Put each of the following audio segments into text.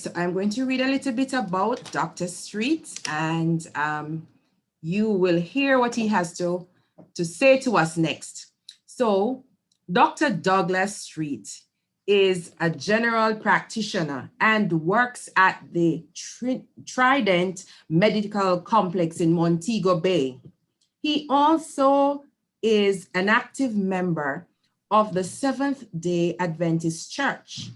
So I'm going to read a little bit about Dr. Street, and you will hear what he has to say to us next. So Dr. Douglas Street is a general practitioner and works at the Trident Medical Complex in Montego Bay. He also is an active member of the Seventh-day Adventist Church,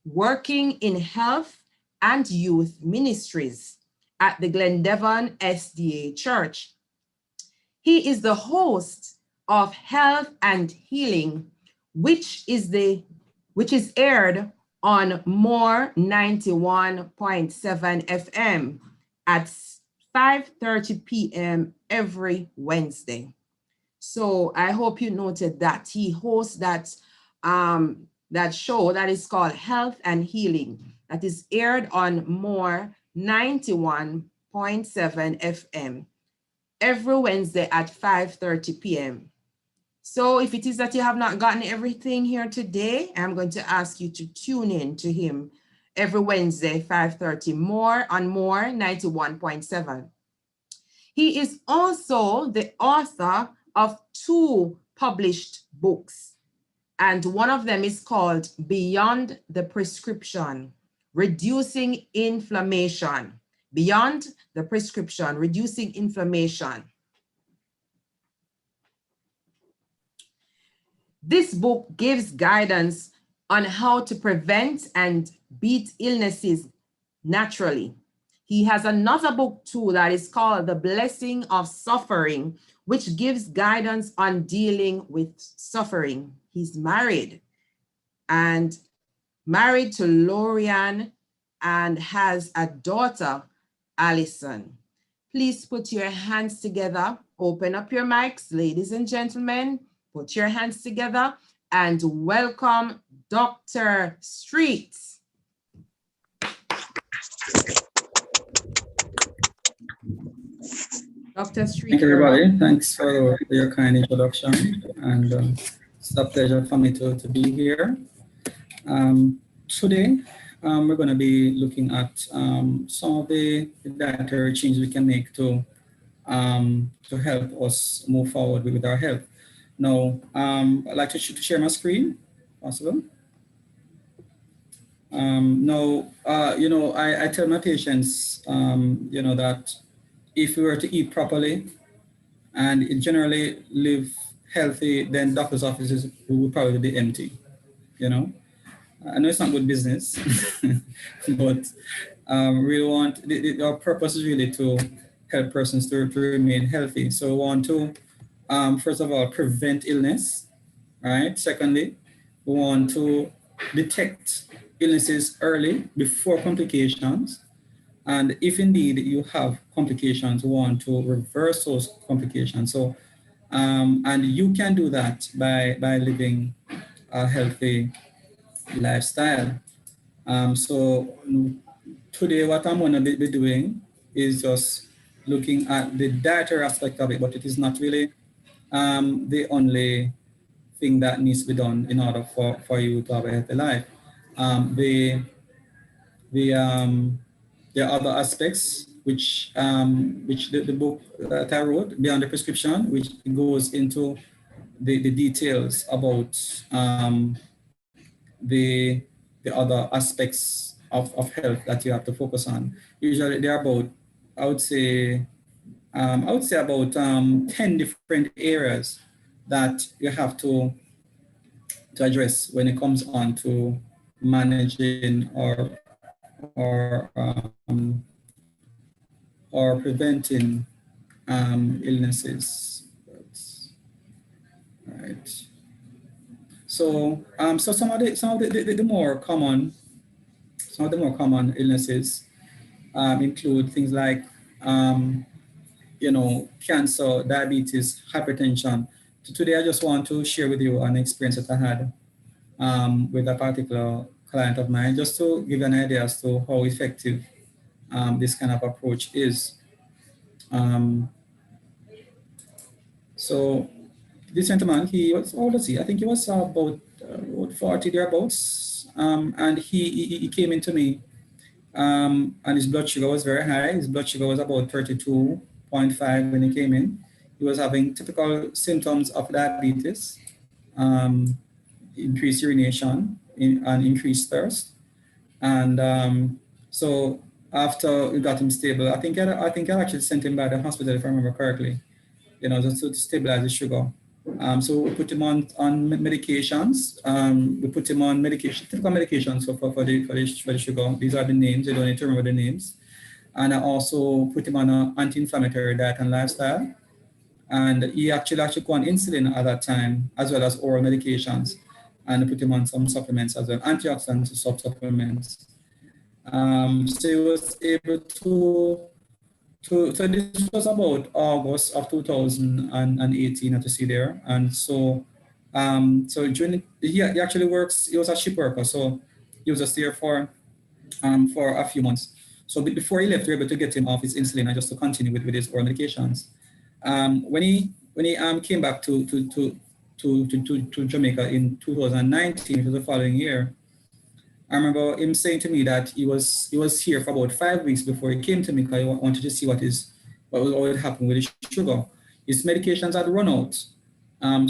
working in health and youth ministries at the Glendevon SDA Church. He is the host of Health and Healing, which is aired on More 91.7 FM at 5:30 p.m. every Wednesday. So I hope you noted that he hosts that show that is called Health and Healing, that is aired on More 91.7 FM every Wednesday at 5:30 p.m. So if it is that you have not gotten everything here today, I'm going to ask you to tune in to him every Wednesday, 5:30, More on More 91.7. He is also the author of 2 published books, and one of them is called Beyond the Prescription, Reducing Inflammation. Beyond the Prescription, Reducing Inflammation. This book gives guidance on how to prevent and beat illnesses naturally. He has another book too that is called The Blessing of Suffering, which gives guidance on dealing with suffering. He's married to Lorian and has a daughter, Allison. Please put your hands together. Open up your mics, ladies and gentlemen. Put your hands together and welcome Dr. Street. Dr. Street. Thank you, everybody. Thanks for your kind introduction. And it's a pleasure for me to be here. Today, we're going to be looking at some of the dietary changes we can make to help us move forward with our health. Now, I'd like to share my screen, possible. I tell my patients, that if we were to eat properly and generally live healthy, then doctors' offices would probably be empty, I know it's not good business, but we want, our purpose is really to help persons to remain healthy. So we want to, first of all, prevent illness, right? Secondly, we want to detect illnesses early before complications. And if indeed you have complications, we want to reverse those complications. So, and you can do that by living a healthy lifestyle. So today what I'm going to be doing is just looking at the dietary aspect of it, but it is not really the only thing that needs to be done in order for you to have a healthy life. There are other aspects which the book that I wrote, Beyond the Prescription, which goes into the details about the other aspects of health that you have to focus on. Usually they're about, I would say about 10 different areas that you have to address when it comes on to managing or preventing illnesses. Right. So some of the more common illnesses include things like cancer, diabetes, hypertension. So today I just want to share with you an experience that I had with a particular client of mine, just to give you an idea as to how effective this kind of approach is. So this gentleman, he was, how old is he? I think he was about 40 thereabouts, and he came into me And his blood sugar was very high. His blood sugar was about 32.5 when he came in. He was having typical symptoms of diabetes, increased urination, and increased thirst. And so after we got him stable, I think I actually sent him by the hospital, if I remember correctly, just to stabilize his sugar. So we put him on medications. We put him on medication, typical medications for the sugar. These are the names. You don't need to remember the names. And I also put him on an anti-inflammatory diet and lifestyle. And he actually go on insulin at that time, as well as oral medications. And I put him on some supplements as well, antioxidant supplements. So he was able so this was about August of 2018 to see there. And so during he actually works, he was a ship worker, so he was just there for a few months. So before he left, we were able to get him off his insulin and just to continue with his oral medications. When he came back to Jamaica in 2019, which was the following year, I remember him saying to me that he was here for about 5 weeks before he came to me, because he wanted to see what would happen with his sugar. His medications had run out.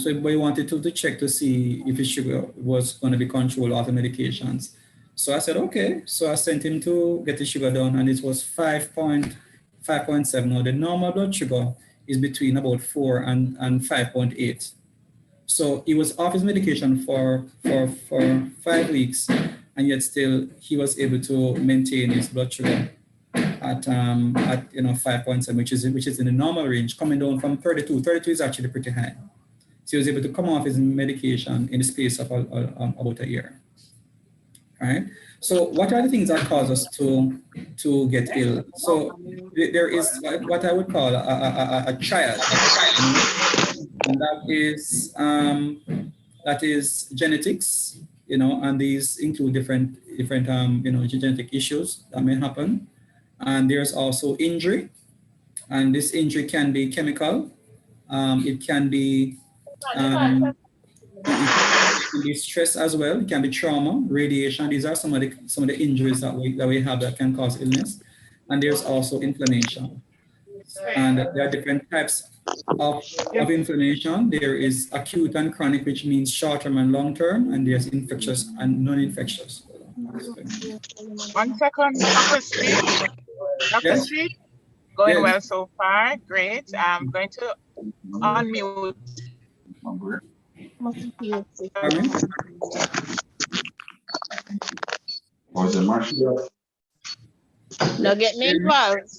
So he wanted to check to see if his sugar was going to be controlled off the medications. So I said, okay. So I sent him to get his sugar done, and it was 5.7. Now the normal blood sugar is between about 4 and 5.8. So he was off his medication for 5 weeks, and yet still he was able to maintain his blood sugar at 5.7, which is in the normal range, coming down from 32. 32 is actually pretty high. So he was able to come off his medication in the space of about a year. All right. So what are the things that cause us to get ill? So there is what I would call a triad, and that is genetics, and these include different genetic issues that may happen. And there's also injury, and this injury can be chemical. It can be stress as well. It can be trauma, radiation. These are some of the injuries that we have that can cause illness. And there's also inflammation. And there are different types of inflammation. There is acute and chronic, which means short-term and long-term, and there's infectious and non-infectious. 1 second, Dr. Street. Dr. Street, going well so far. Great. I'm going to unmute. Was it Marcia? No, get me involved.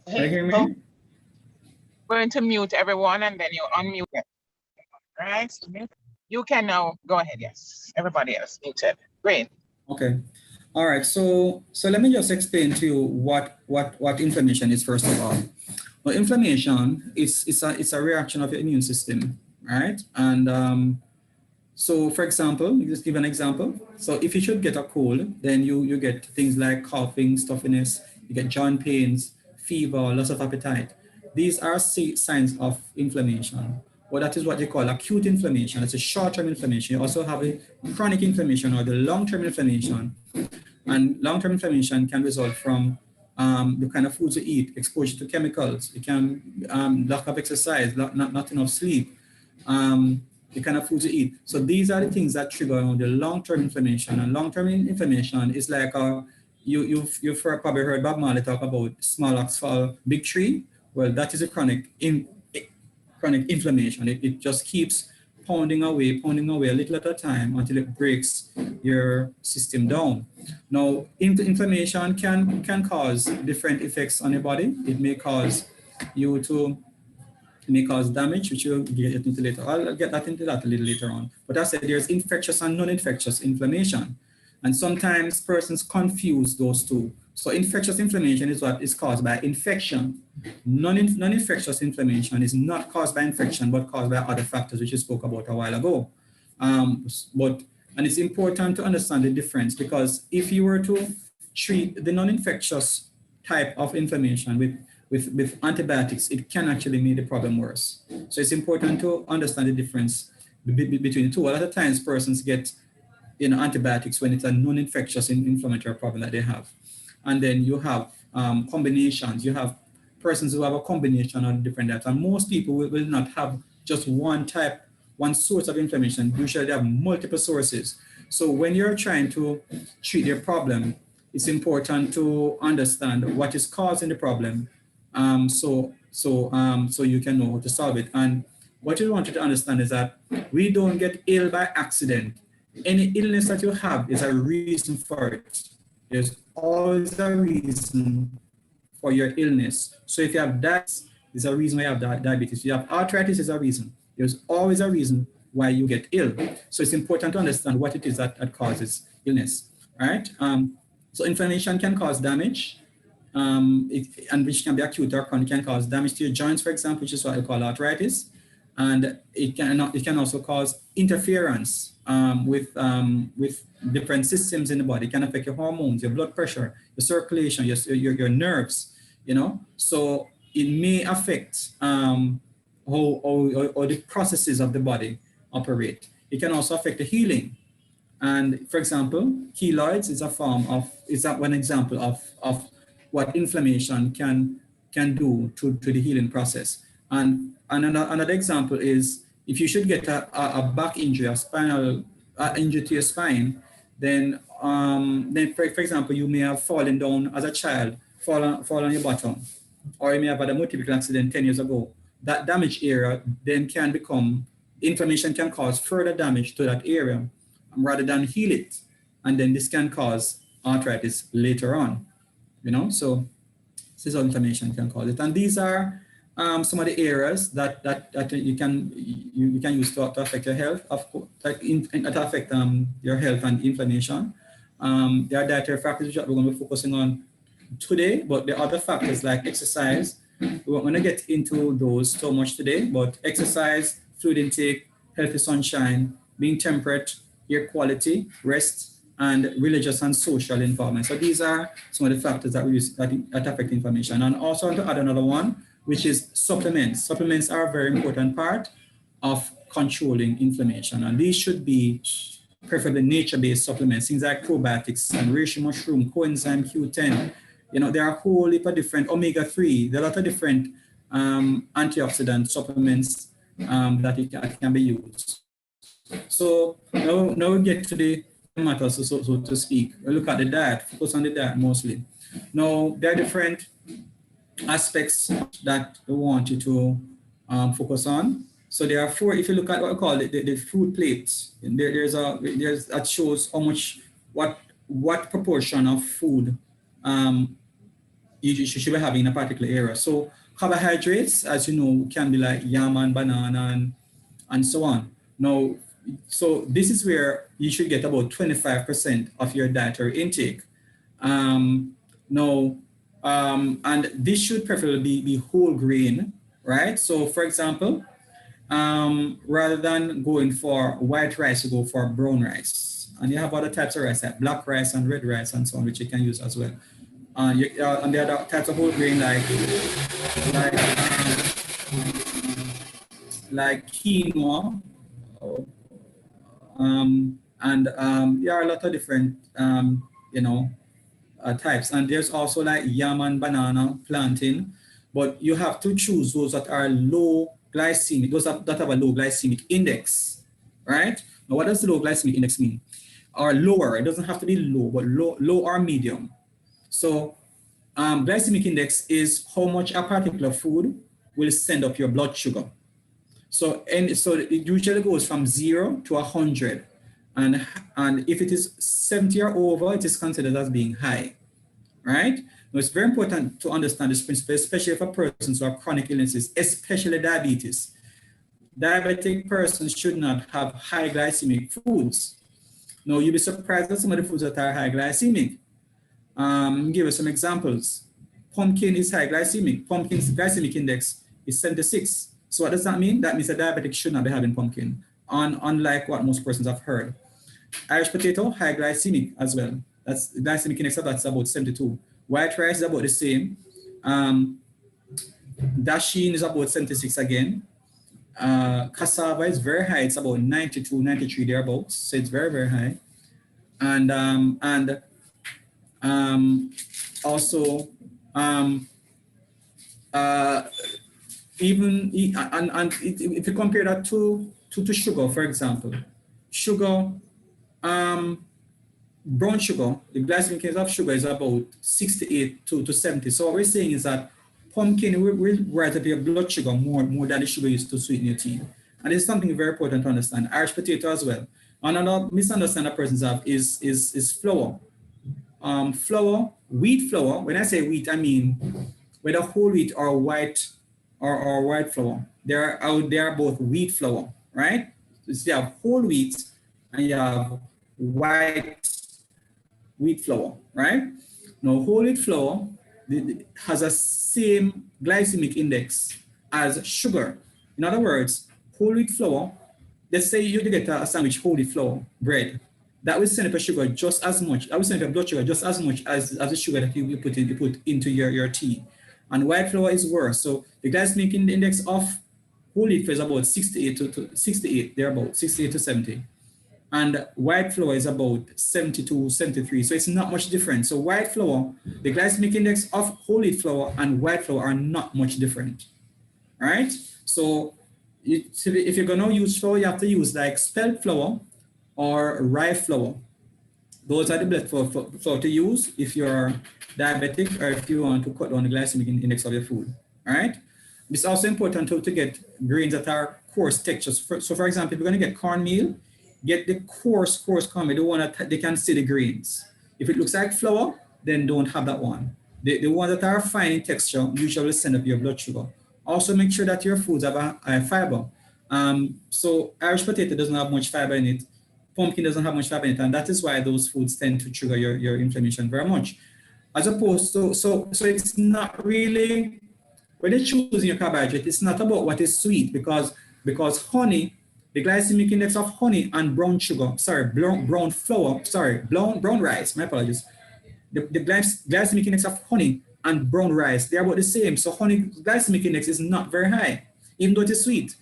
Can you hear me? Going to mute everyone, and then you unmute it. Right? You can now go ahead. Yes. Everybody else muted. Great. Okay. All right. So let me just explain to you what inflammation is first of all. Well, inflammation it's a reaction of your immune system, right? And so, for example, just give an example. So if you should get a cold, then you get things like coughing, stuffiness, you get joint pains, fever, loss of appetite. These are signs of inflammation. Well, that is what they call acute inflammation. It's a short-term inflammation. You also have a chronic inflammation or the long-term inflammation. And long-term inflammation can result from the kind of foods you eat, exposure to chemicals. It can lack of exercise, not enough sleep, the kind of foods you eat. So these are the things that trigger the long-term inflammation. And long-term inflammation is like you've probably heard Bob Marley talk about small ox fall big tree. Well, that is a chronic inflammation. It just keeps pounding away a little at a time until it breaks your system down. Now, inflammation can cause different effects on your body. It may cause damage, which we'll get into later. I'll get into that a little later on. But I said there's infectious and non-infectious inflammation. And sometimes persons confuse those two. So infectious inflammation is what is caused by infection. Non-infectious inflammation is not caused by infection, but caused by other factors, which we spoke about a while ago. And it's important to understand the difference, because if you were to treat the non-infectious type of inflammation with antibiotics, it can actually make the problem worse. So it's important to understand the difference between the two. A lot of times persons get antibiotics when it's a non-infectious inflammatory problem that they have. And then you have combinations. You have persons who have a combination of different types. And most people will not have just one source of inflammation. Usually they have multiple sources. So when you're trying to treat their problem, it's important to understand what is causing the problem, so you can know how to solve it. And what you want to understand is that we don't get ill by accident. Any illness that you have is a reason for it. There's always a reason for your illness. So if you have diabetes, there's a reason why you have diabetes. If you have arthritis, there's a reason. There's always a reason why you get ill. So it's important to understand what it is that causes illness, right? So inflammation can cause damage, and which can be acute or chronic, can cause damage to your joints, for example, which is what we call arthritis. And it can also cause interference with different systems in the body. It can affect your hormones, your blood pressure, your circulation, your nerves, So it may affect how the processes of the body operate. It can also affect the healing. And for example, keloids is one example of what inflammation can do to the healing process. And another example is if you should get a back injury, a spinal injury to your spine, then for example, you may have fallen down as a child, fall on your bottom, or you may have had a motor vehicle accident 10 years ago. That damaged area then can become, inflammation can cause further damage to that area rather than heal it. And then this can cause arthritis later on, so this is how inflammation can cause it. And these are some of the areas that you can use to affect your health, that affect your health and inflammation. There are dietary factors which we're going to be focusing on today, but the other factors like exercise, we're going to get into those so much today, but exercise, fluid intake, healthy sunshine, being temperate, air quality, rest, and religious and social involvement. So these are some of the factors that we use that affect inflammation. And also to add another one, which is supplements. Supplements are a very important part of controlling inflammation. And these should be preferably nature-based supplements, things like probiotics and reishi mushroom, coenzyme Q10. There are a whole heap of different omega-3. There are a lot of different antioxidant supplements that can be used. So now we get to the matter, so to speak. We look at the diet, focus on the diet mostly. Now, there are different aspects that we want you to focus on. So there are four. If you look at what we call the food plates, there's that shows how much, what proportion of food you should be having in a particular area. So carbohydrates, as you know, can be like yam and banana and so on. Now, so this is where you should get about 25% of your dietary intake. And this should preferably be whole grain, right? So for example, rather than going for white rice, you go for brown rice. And you have other types of rice like black rice and red rice and so on, which you can use as well. And the other types of whole grain like quinoa, there are a lot of different types. And there's also like yam and banana, plantain, but you have to choose those that are low glycemic, those that have a low glycemic index, right? Now, what does the low glycemic index mean? Or lower, it doesn't have to be low, but low or medium. So glycemic index is how much a particular food will send up your blood sugar. So it usually goes from 0 to 100. And if it is 70 or over, it is considered as being high, right? Now, it's very important to understand this principle, especially for persons who have chronic illnesses, especially diabetes. Diabetic persons should not have high glycemic foods. Now, you'll be surprised at some of the foods that are high glycemic. Give us some examples. Pumpkin is high glycemic. Pumpkin's glycemic index is 76. So what does that mean? That means a diabetic should not be having pumpkin, unlike what most persons have heard. Irish potato, high glycemic as well. That's the glycemic index of that's about 72. White rice is about the same. Dasheen is about 76 again. Cassava is very high. It's about 92, 93 thereabouts. So it's very, very high. and also if you compare that to sugar, for example, sugar, brown sugar, the glycemic index of sugar is about 68 to 70. So what we're saying is that pumpkin will rise up your blood sugar more than the sugar used to sweeten your tea. And it's something very important to understand. Irish potato as well. Another misunderstanding that persons have is flour. Flour, wheat flour. When I say wheat, I mean whether whole wheat or white or white flour. They are both wheat flour, right? So you have whole wheat and you have white wheat flour, right? Now, whole wheat flour has a same glycemic index as sugar. In other words, whole wheat flour, let's say you get a sandwich whole wheat flour bread, that will send up a sugar just as much, that will send up a blood sugar just as much as the sugar that you put into your tea. And white flour is worse. So the glycemic index of whole wheat flour is about 68, they're about 68 to 70. And white flour is about 72, 73. So it's not much different. So white flour, the glycemic index of whole wheat flour and white flour are not much different. All right? So if you're gonna use flour, you have to use like spelt flour or rye flour. Those are the best flour to use if you're diabetic or if you want to cut down the glycemic index of your food. All right? It's also important to get grains that are coarse textures. So for example, if you're gonna get cornmeal, get the coarse cornmeal, the one that they can see the grains. If it looks like flour, then don't have that one. The ones that are fine in texture usually send up your blood sugar. Also make sure that your foods have a fiber. So Irish potato doesn't have much fiber in it. Pumpkin doesn't have much fiber in it, and that is why those foods tend to trigger your inflammation very much. As opposed to, so it's not really, when you're choosing your carbohydrate, it's not about what is sweet, because honey, the glycemic index of honey and brown rice, my apologies. The glycemic index of honey and brown rice, they're about the same. So honey glycemic index is not very high, even though it is sweet.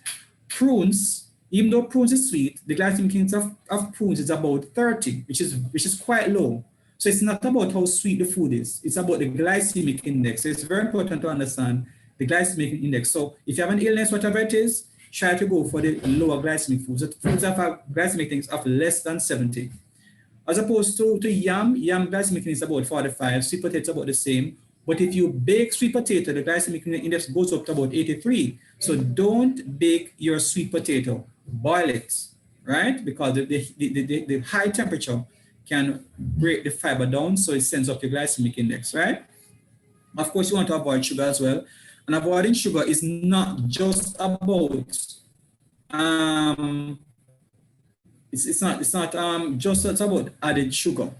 Prunes, even though prunes is sweet, the glycemic index of prunes is about 30, which is quite low. So it's not about how sweet the food is, it's about the glycemic index. So it's very important to understand the glycemic index. So if you have an illness, whatever it is, try to go for the lower glycemic foods. Foods that have glycemic index of less than 70. As opposed to yam glycemic index is about 45, sweet potato is about the same. But if you bake sweet potato, the glycemic index goes up to about 83. So don't bake your sweet potato, boil it, right? Because the high temperature can break the fiber down, so it sends up your glycemic index, right? Of course, you want to avoid sugar as well. And avoiding sugar is not just about it's not just about added sugar,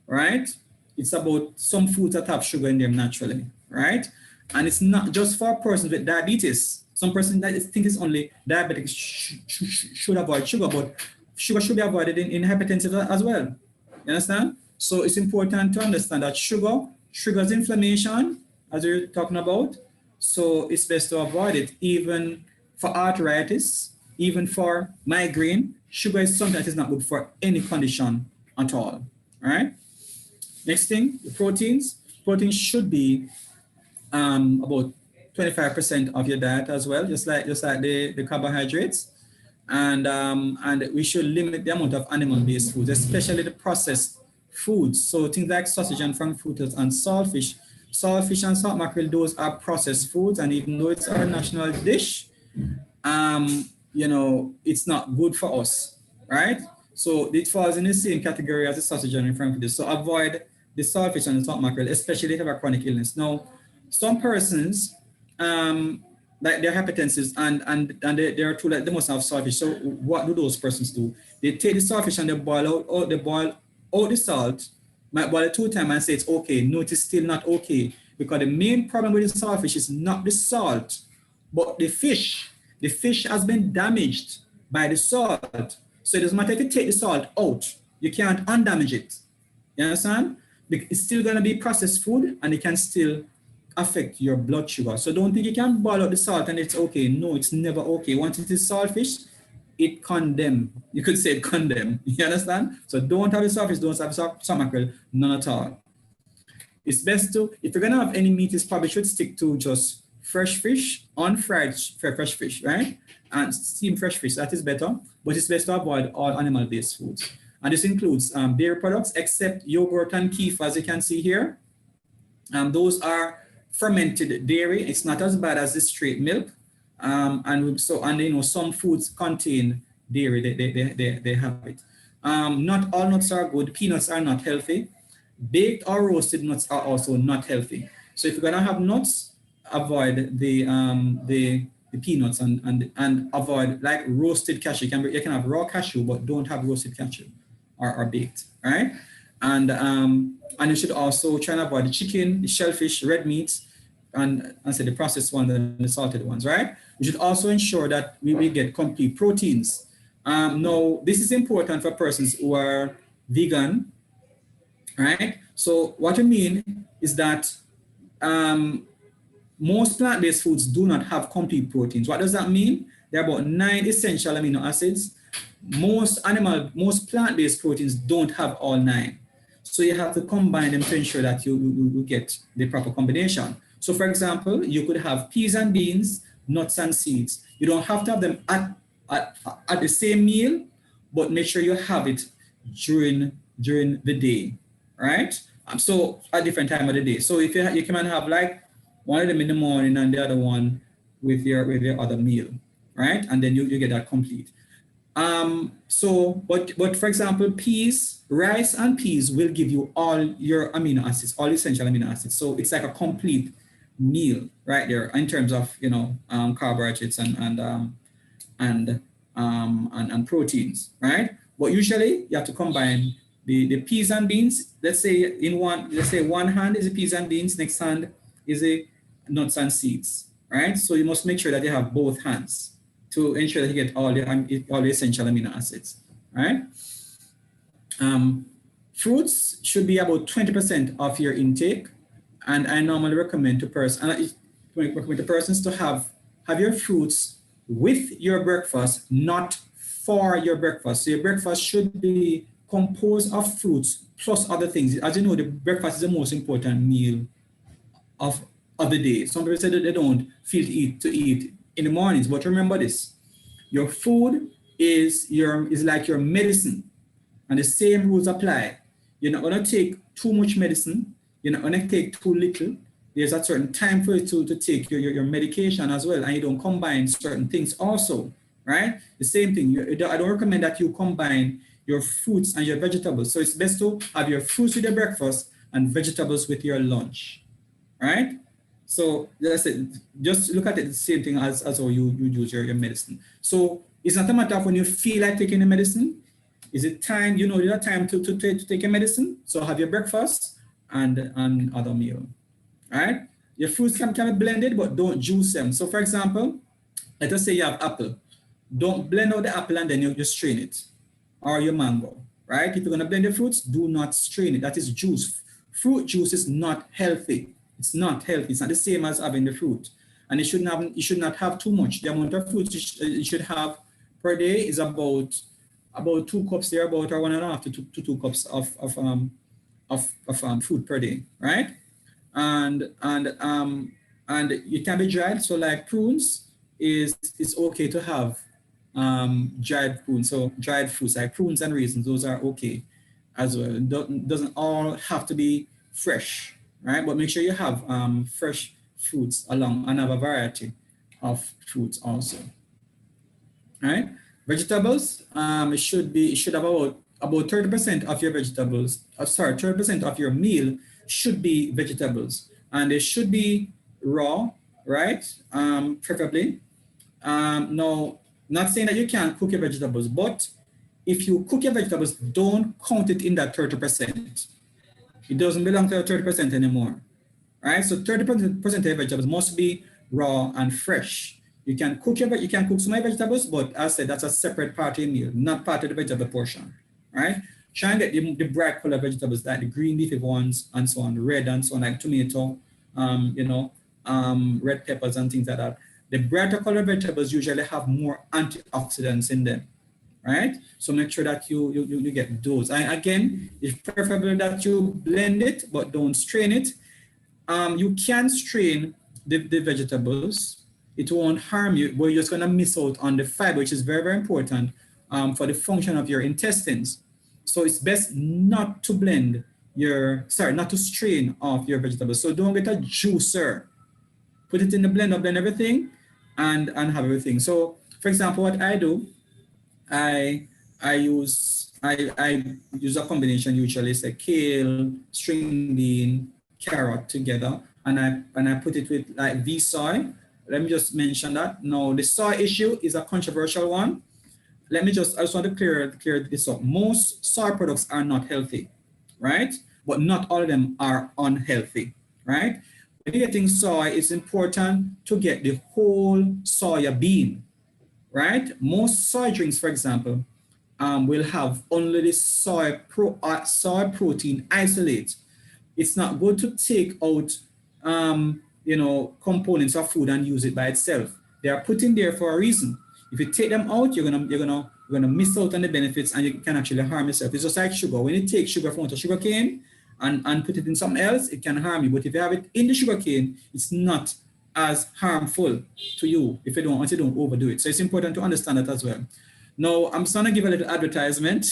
right? It's about some foods that have sugar in them naturally, right? And it's not just for persons with diabetes. Some persons that think it's only diabetics should avoid sugar, but sugar should be avoided in hypertensive as well. You understand? So it's important to understand that sugar triggers inflammation, as we're talking about. So it's best to avoid it, even for arthritis, even for migraine. Sugar is something that is not good for any condition at all. All right. Next thing, the proteins. Protein should be about 25% of your diet as well, just like the carbohydrates. And we should limit the amount of animal-based foods, especially the processed foods. So things like sausage and frankfurters and saltfish. Saltfish and salt mackerel, those are processed foods, and even though it's our national dish, you know, it's not good for us, right? So it falls in the same category as the sausage and frankfurters. So avoid the saltfish and the salt mackerel, especially if you have a chronic illness. Now, some persons, like they're hypertensive and they are too, like they must have saltfish. So what do those persons do? They take the saltfish and they boil out the salt, might boil it 2 times and say it's okay. No, it is still not okay, because the main problem with the saltfish is not the salt, but the fish. The fish has been damaged by the salt. So it doesn't matter if you take the salt out, you can't undamage it. You understand? It's still going to be processed food and it can still affect your blood sugar. So don't think you can boil out the salt and it's okay. No, it's never okay. Once it is saltfish, it condemn. You could say it condemn. You understand? So don't have a saltfish, don't have some mackerel, none at all. It's best to, if you're gonna have any meat, it's probably should stick to just fresh fish, unfried fresh fish, right? And steamed fresh fish, that is better, but it's best to avoid all animal-based foods. And this includes dairy products, except yogurt and keef, as you can see here. Those are fermented dairy. It's not as bad as the straight milk. And you know, some foods contain dairy, they have it. Not all nuts are good. Peanuts are not healthy. Baked or roasted nuts are also not healthy. So if you're gonna have nuts, avoid the peanuts and avoid like roasted cashew. You can have raw cashew, but don't have roasted cashew or baked, right? And you should also try and avoid the chicken, the shellfish, red meats, and say the processed ones and the salted ones, right? We should also ensure that we get complete proteins. Now, this is important for persons who are vegan, right? So what I mean is that most plant-based foods do not have complete proteins. What does that mean? There are about 9 essential amino acids. Most plant-based proteins don't have all 9. So you have to combine them to ensure that you get the proper combination. So for example, you could have peas and beans, nuts and seeds. You don't have to have them at the same meal, but make sure you have it during the day, right? So at different time of the day. So if you can have like one of them in the morning and the other one with your other meal, right? And then you get that complete. But for example, rice and peas will give you all your amino acids, all essential amino acids. So it's like a complete meal right there in terms of, you know, carbohydrates and proteins, right? But usually you have to combine the peas and beans. Let's say one hand is the peas and beans, next hand is the nuts and seeds, right? So you must make sure that you have both hands to ensure that you get all the essential amino acids, right? Fruits should be about 20% of your intake, and I normally recommend to persons to have your fruits with your breakfast, not for your breakfast. So your breakfast should be composed of fruits plus other things. As you know, the breakfast is the most important meal of the day. Some people say that they don't feel to eat in the mornings, but remember this: your food is like your medicine, and the same rules apply. You're not going to take too much medicine. You're not going to take too little. There's a certain time for you to take your medication as well, and you don't combine certain things also, right? The same thing. I don't recommend that you combine your fruits and your vegetables. So it's best to have your fruits with your breakfast and vegetables with your lunch, right? So that's it. Just look at it the same thing as how you use your medicine. So it's not a matter of when you feel like taking the medicine. Is it time, you know, you have time to take your medicine? So have your breakfast and other meal, right? Your fruits can be blended, but don't juice them. So for example, let us say you have apple. Don't blend out the apple and then you just strain it, or your mango, right? If you're gonna blend the fruits, do not strain it. That is juice. Fruit juice is not healthy. It's not healthy. It's not the same as having the fruit. And you should not have too much. The amount of fruit you should have per day is about 2 cups there, about 1.5 to 2 cups of food per day, right? And it can be dried. So like prunes it's okay to have dried prunes. So dried fruits like prunes and raisins, those are okay as well. Doesn't all have to be fresh, right? But make sure you have fresh fruits along and have a variety of fruits also, right? Vegetables, it should have about 30% of your vegetables, 30% of your meal should be vegetables, and they should be raw, right? Preferably. No, not saying that you can't cook your vegetables, but if you cook your vegetables, don't count it in that 30%. It doesn't belong to the 30% anymore, right? So 30% of your vegetables must be raw and fresh. You can cook some of your vegetables, but as I said, that's a separate part of your meal, not part of the vegetable portion, right? Try and get the bright color vegetables, like the green leafy ones and so on, red and so on, like tomato, red peppers and things like that. The brighter colored vegetables usually have more antioxidants in them, right? So make sure that you get those. And again, it's preferable that you blend it, but don't strain it. You can strain the vegetables. It won't harm you, but you're just gonna miss out on the fiber, which is very, very important for the function of your intestines. So it's best not to blend not to strain off your vegetables. So don't get a juicer. Put it in the blender, blend everything, and have everything. So for example, what I do, I use a combination, usually it's a kale, string bean, carrot together, and I put it with like V-soy. Let me just mention that. Now the soy issue is a controversial one. I just want to clear this up. Most soy products are not healthy, right? But not all of them are unhealthy, right? When you're getting soy, it's important to get the whole soya bean, right? Most soy drinks, for example, will have only the soy protein isolate. It's not good to take out, components of food and use it by itself. They are put in there for a reason. If you take them out, you're gonna miss out on the benefits, and you can actually harm yourself. It's just like sugar. When you take sugar from a sugar cane and put it in something else, it can harm you. But if you have it in the sugar cane, it's not as harmful to you once you don't overdo it. So it's important to understand that as well. Now, I'm just gonna give a little advertisement.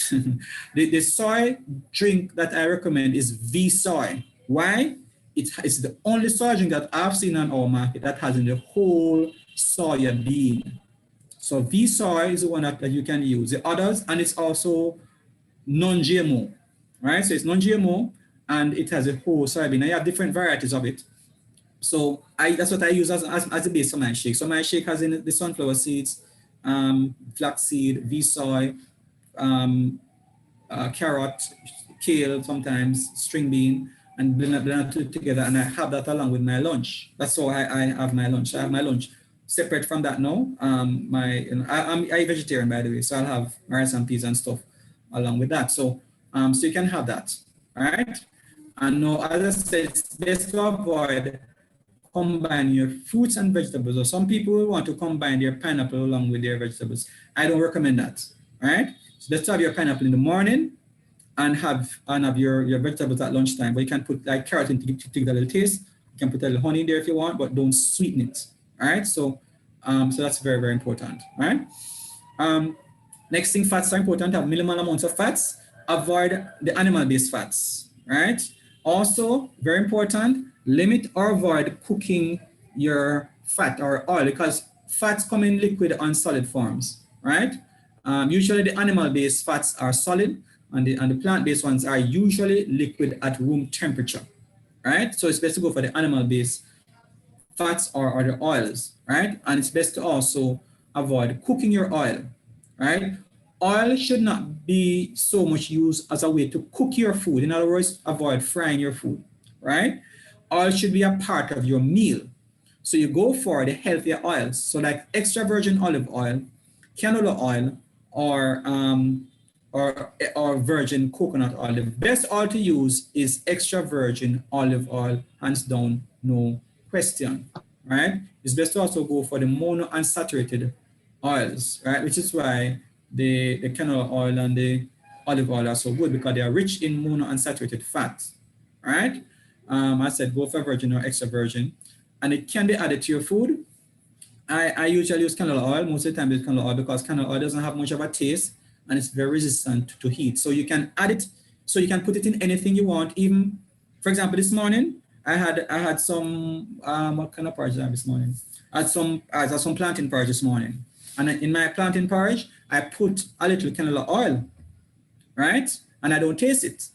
the soy drink that I recommend is V-soy. Why? It's the only soy drink that I've seen on our market that has in the whole soya bean. So V-soy is the one that you can use. The others, and it's also non-GMO, right? So it's non-GMO, and it has a whole soybean. I have different varieties of it. So that's what I use as a base for my shake. So my shake has in the sunflower seeds, flaxseed, V-soy, carrot, kale, sometimes string bean, and blend it together, and I have that along with my lunch. That's how I have my lunch. I have my lunch separate from that now. I'm a vegetarian, by the way, so I'll have rice and peas and stuff along with that. So so you can have that, all right? And now, as I said, it's best to avoid combine your fruits and vegetables. Or some people want to combine their pineapple along with their vegetables. I don't recommend that, right? So let's have your pineapple in the morning and have your vegetables at lunchtime. But you can put like carrot in to take a little taste. You can put a little honey in there if you want, but don't sweeten it, all right? So that's very, very important, right? Next thing, fats are important. Have minimal amounts of fats. Avoid the animal-based fats, right? Also, very important, limit or avoid cooking your fat or oil, because fats come in liquid and solid forms, right? Usually the animal-based fats are solid, and the plant-based ones are usually liquid at room temperature, right? So it's best to go for the animal-based fats or the oils, right? And it's best to also avoid cooking your oil, right? Oil should not be so much used as a way to cook your food. In other words, avoid frying your food, right? Oil should be a part of your meal. So you go for the healthier oils. So like extra virgin olive oil, canola oil, or virgin coconut oil. The best oil to use is extra virgin olive oil, hands down, no question, right? It's best to also go for the monounsaturated oils, right? Which is why the canola oil and the olive oil are so good, because they are rich in monounsaturated fats, right? I said go for virgin or extra virgin, and it can be added to your food. I usually use canola oil. Most of the time it's canola oil because canola oil doesn't have much of a taste and it's very resistant to heat. So you can add it, so you can put it in anything you want. Even, for example, this morning, I had some, what kind of porridge did I have this morning? I had some plantain porridge this morning. And in my plantain porridge, I put a little canola oil, right? And I don't taste it,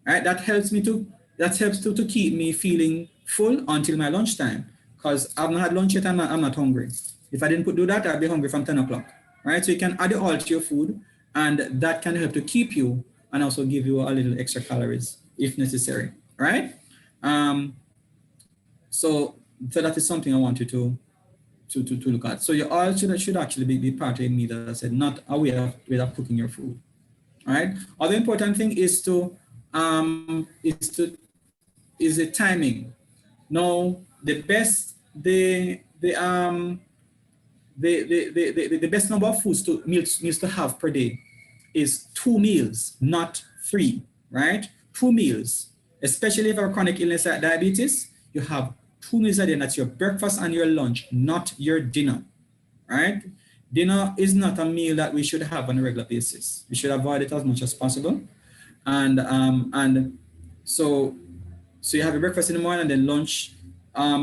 right? That helps to keep me feeling full until my lunchtime, because I've not had lunch yet and I'm not hungry. If I didn't do that, I'd be hungry from 10 o'clock, right? So you can add the oil to your food, and that can help to keep you and also give you a little extra calories if necessary, right? So that is something I want you to look at. So your oil should actually be part of a meal, as I said, not a way of cooking your food. All right. Other important thing is the timing. Now, the the best number of meals to have per day is 2 meals, not 3, right? 2 meals, especially if you have a chronic illness like diabetes, you have 2 meals a day, and that's your breakfast and your lunch, not your dinner, right? Dinner is not a meal that we should have on a regular basis. We should avoid it as much as possible. And so you have your breakfast in the morning and then lunch,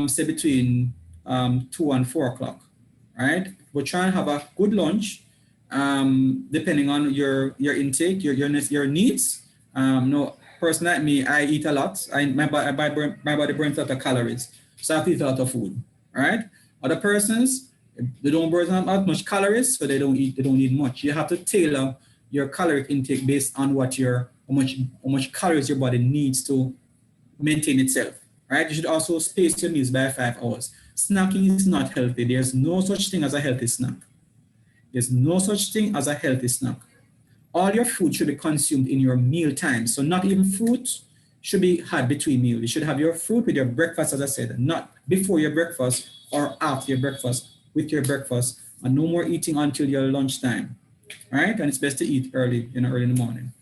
say between 2 and 4 o'clock, right? But try and have a good lunch, depending on your intake, your needs. No, person like me, I eat a lot. My body burns a lot of calories, so I have to eat a lot of food, right? Other persons, they don't burn as much calories, so they don't need much. You have to tailor your caloric intake based on how much calories your body needs to maintain itself, right? You should also space your meals by 5 hours. Snacking is not healthy. There's no such thing as a healthy snack. There's no such thing as a healthy snack. All your food should be consumed in your meal time. So not even fruit should be had between meals. You should have your fruit with your breakfast, as I said, not before your breakfast or after your breakfast, with your breakfast, and no more eating until your lunchtime, right? And it's best to eat early in the morning.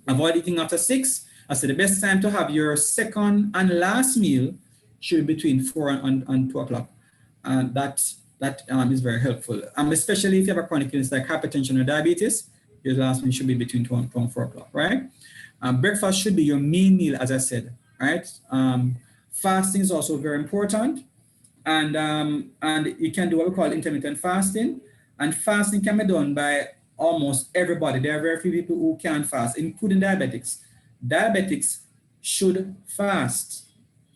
Avoid eating after 6. I said the best time to have your second and last meal should be between 4 and 2 o'clock. And that is very helpful. Especially if you have a chronic illness like hypertension or diabetes, your last meal should be between 2 and 4 o'clock, right? Breakfast should be your main meal, as I said, right? Fasting is also very important. And you can do what we call intermittent fasting. And fasting can be done by almost everybody. There are very few people who can fast, including diabetics. Diabetics should fast,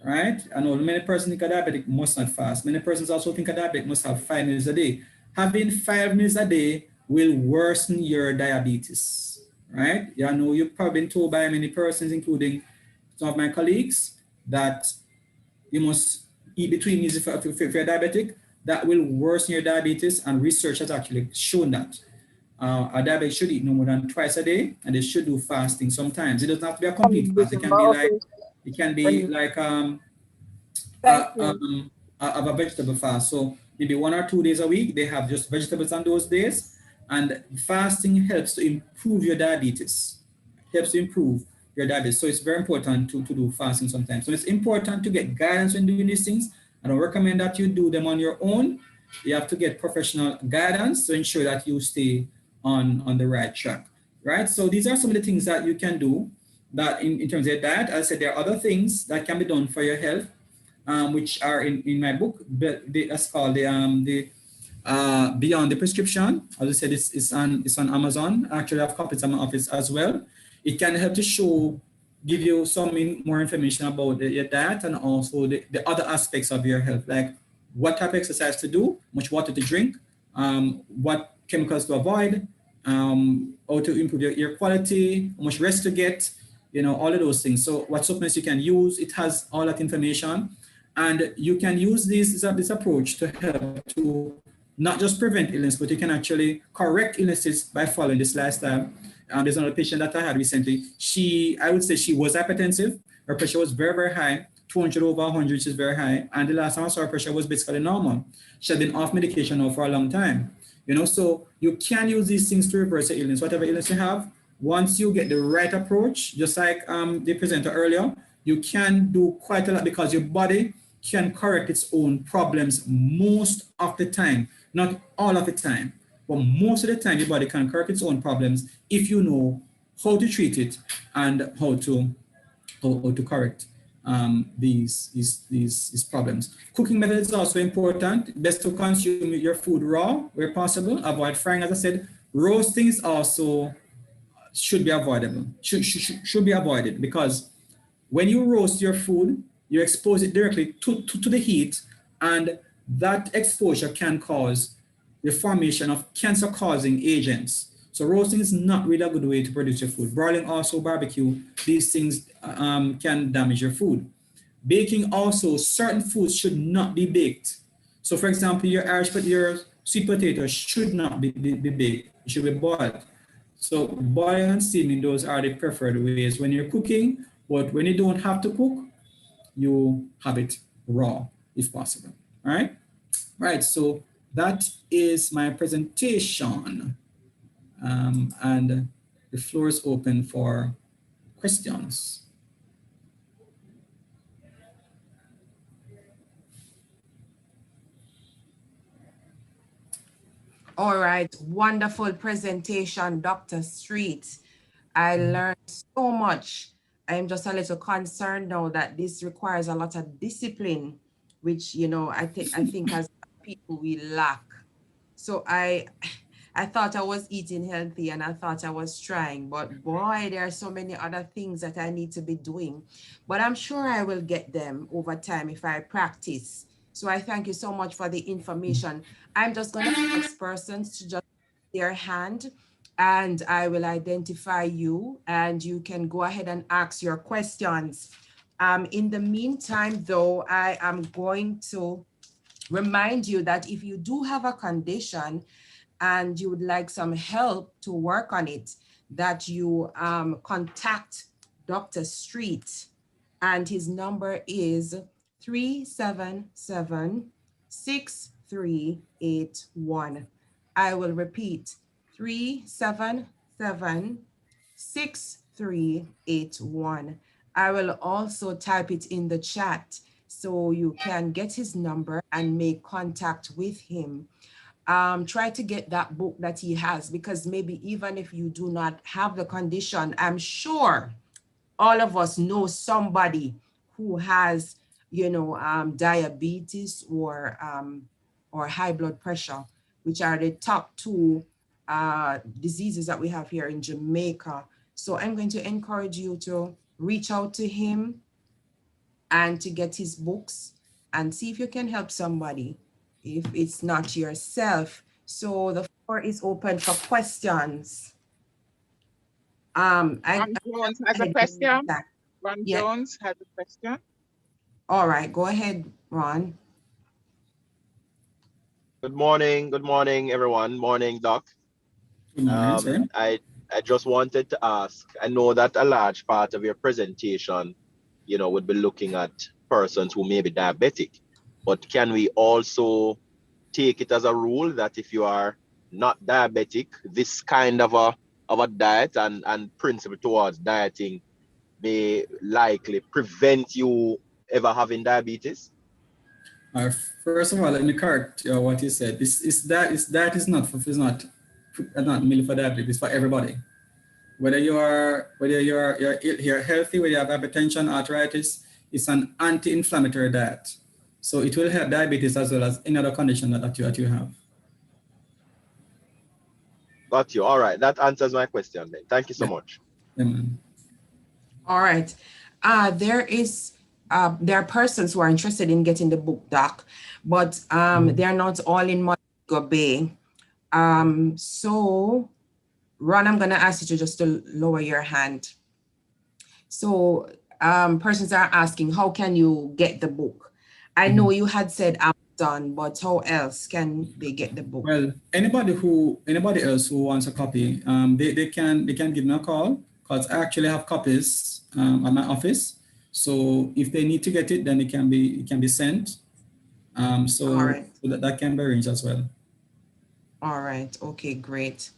right? I know many persons think a diabetic must not fast. Many persons also think a diabetic must have 5 meals a day. Having 5 meals a day will worsen your diabetes, right? Yeah, I know you've probably been told by many persons, including some of my colleagues, that you must eat between meals if you're diabetic. That will worsen your diabetes, and research has actually shown that. A diabetic should eat no more than 2 a day, and they should do fasting sometimes. It doesn't have to be a complete fast. It can be like a vegetable fast. So maybe 1 or 2 days a week, they have just vegetables on those days. And fasting helps to improve your diabetes. Helps to improve your diabetes. So it's very important to do fasting sometimes. So it's important to get guidance when doing these things. I don't recommend that you do them on your own. You have to get professional guidance to ensure that you stay on the right track, right? So these are some of the things that you can do that in terms of that. As I said, there are other things that can be done for your health, which are in my book. That's called the Beyond the Prescription. As I said, it's on Amazon. Actually, I have copies in my office as well. It can help to give you some more information about your diet and also the other aspects of your health, like what type of exercise to do, much water to drink, what chemicals to avoid, how to improve your air quality, how much rest to get, all of those things. So what supplements you can use, it has all that information. And you can use this approach to help to not just prevent illness, but you can actually correct illnesses by following this lifestyle. There's another patient that I had recently. I would say she was hypertensive. Her pressure was very, very high, 200 over 100, which is very high. And the last time I saw her pressure was basically normal. She had been off medication now for a long time. So you can use these things to reverse your illness. Whatever illness you have, once you get the right approach, just like the presenter earlier, you can do quite a lot because your body can correct its own problems most of the time, not all of the time. But most of the time, your body can correct its own problems if you know how to treat it and how to correct these problems. Cooking method is also important. Best to consume your food raw where possible. Avoid frying, as I said. Roasting is also should be avoidable. Should be avoided because when you roast your food, you expose it directly to the heat, and that exposure can cause the formation of cancer-causing agents. So roasting is not really a good way to produce your food. Broiling, also barbecue, these things can damage your food. Baking also, certain foods should not be baked. So for example, your sweet potato should not be baked, it should be boiled. So boiling and steaming, those are the preferred ways when you're cooking, but when you don't have to cook, you have it raw if possible, all right? Right, so that is my presentation. And the floor is open for questions. All right, wonderful presentation, Dr. Street. I learned so much. I'm just a little concerned now that this requires a lot of discipline, which, you know, I think as people we lack. So I thought I was eating healthy and I thought I was trying, but boy, there are so many other things that I need to be doing. But I'm sure I will get them over time if I practice. So I thank you so much for the information. I'm just going to ask persons to just raise their hand and I will identify you and you can go ahead and ask your questions. In the meantime, though, I am going to remind you that if you do have a condition and you would like some help to work on it, that you contact Dr. Street, and his number is 377-6381. I will repeat, 377-6381. I will also type it in the chat so you can get his number and make contact with him. Try to get that book that he has, because maybe even if you do not have the condition, I'm sure all of us know somebody who has, you know, diabetes or high blood pressure, which are the top two diseases that we have here in Jamaica. So I'm going to encourage you to reach out to him and to get his books and see if you can help somebody if it's not yourself. So the floor is open for questions. Ron Jones has a question. Ron Yeah. Jones has a question. All right, go ahead, Ron. Good morning, everyone. Morning, Doc. Good morning, sir. I just wanted to ask, I know that a large part of your presentation, you know, would be looking at persons who may be diabetic, but can we also take it as a rule that if you are not diabetic, this kind of a diet and principle towards dieting may likely prevent you ever having diabetes? First of all, let me correct what you said. That is not merely for diabetes, it's for everybody. Whether you're healthy, whether you have hypertension, arthritis, it's an anti-inflammatory diet. So it will help diabetes as well as any other condition that you have. Got you. All right. That answers my question then. Thank you so much. All right. There are persons who are interested in getting the book, Doc, but they're not all in Montego Bay. So Ron, I'm going to ask you to lower your hand. So persons are asking, how can you get the book? I know you had said Amazon, but how else can they get the book? Well, anybody else who wants a copy, they can give me a call, because I actually have copies at my office. So if they need to get it, then it can be sent. So that can be arranged as well. All right. Okay, great.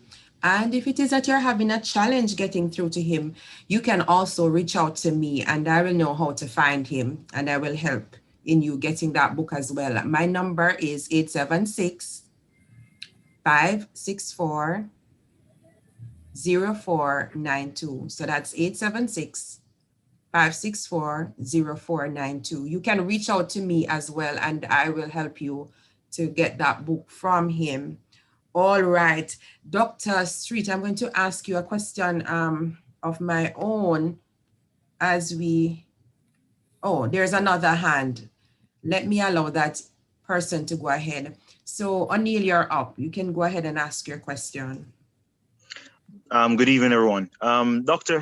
And if it is that you're having a challenge getting through to him, you can also reach out to me and I will know how to find him and I will help in you getting that book as well. My number is 876-564-0492. So that's 876-564-0492. You can reach out to me as well and I will help you to get that book from him. All right, Dr. Street, I'm going to ask you a question of my own as there's another hand. Let me allow that person to go ahead. So O'Neill, you're up. You can go ahead and ask your question. Good evening, everyone. Doctor,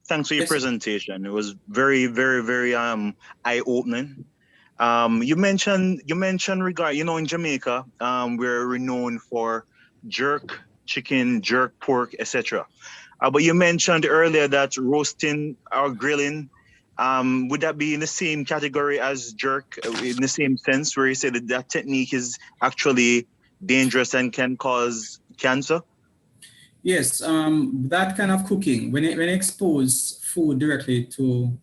thanks for your presentation. It was very, very, very eye-opening. You mentioned in Jamaica, we're renowned for jerk chicken, jerk pork, etc. But you mentioned earlier that roasting or grilling, would that be in the same category as jerk, in the same sense, where you said that technique is actually dangerous and can cause cancer? Yes, that kind of cooking, when it expose food directly to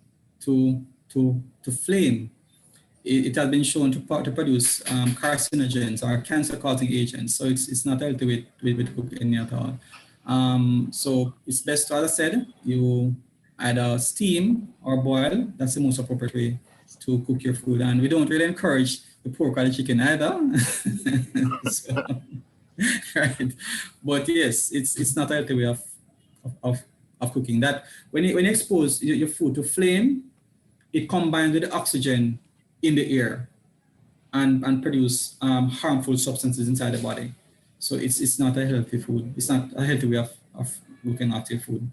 flame, it has been shown to produce carcinogens or cancer-causing agents. So it's not healthy with cooking at all. So it's best, as I said, you either steam or boil. That's the most appropriate way to cook your food. And we don't really encourage the pork or the chicken either. So, right. But yes, it's not a healthy way of cooking. That when you expose your food to flame, it combines with the oxygen in the air and produce harmful substances inside the body. So it's not a healthy food. It's not a healthy way of looking after your food.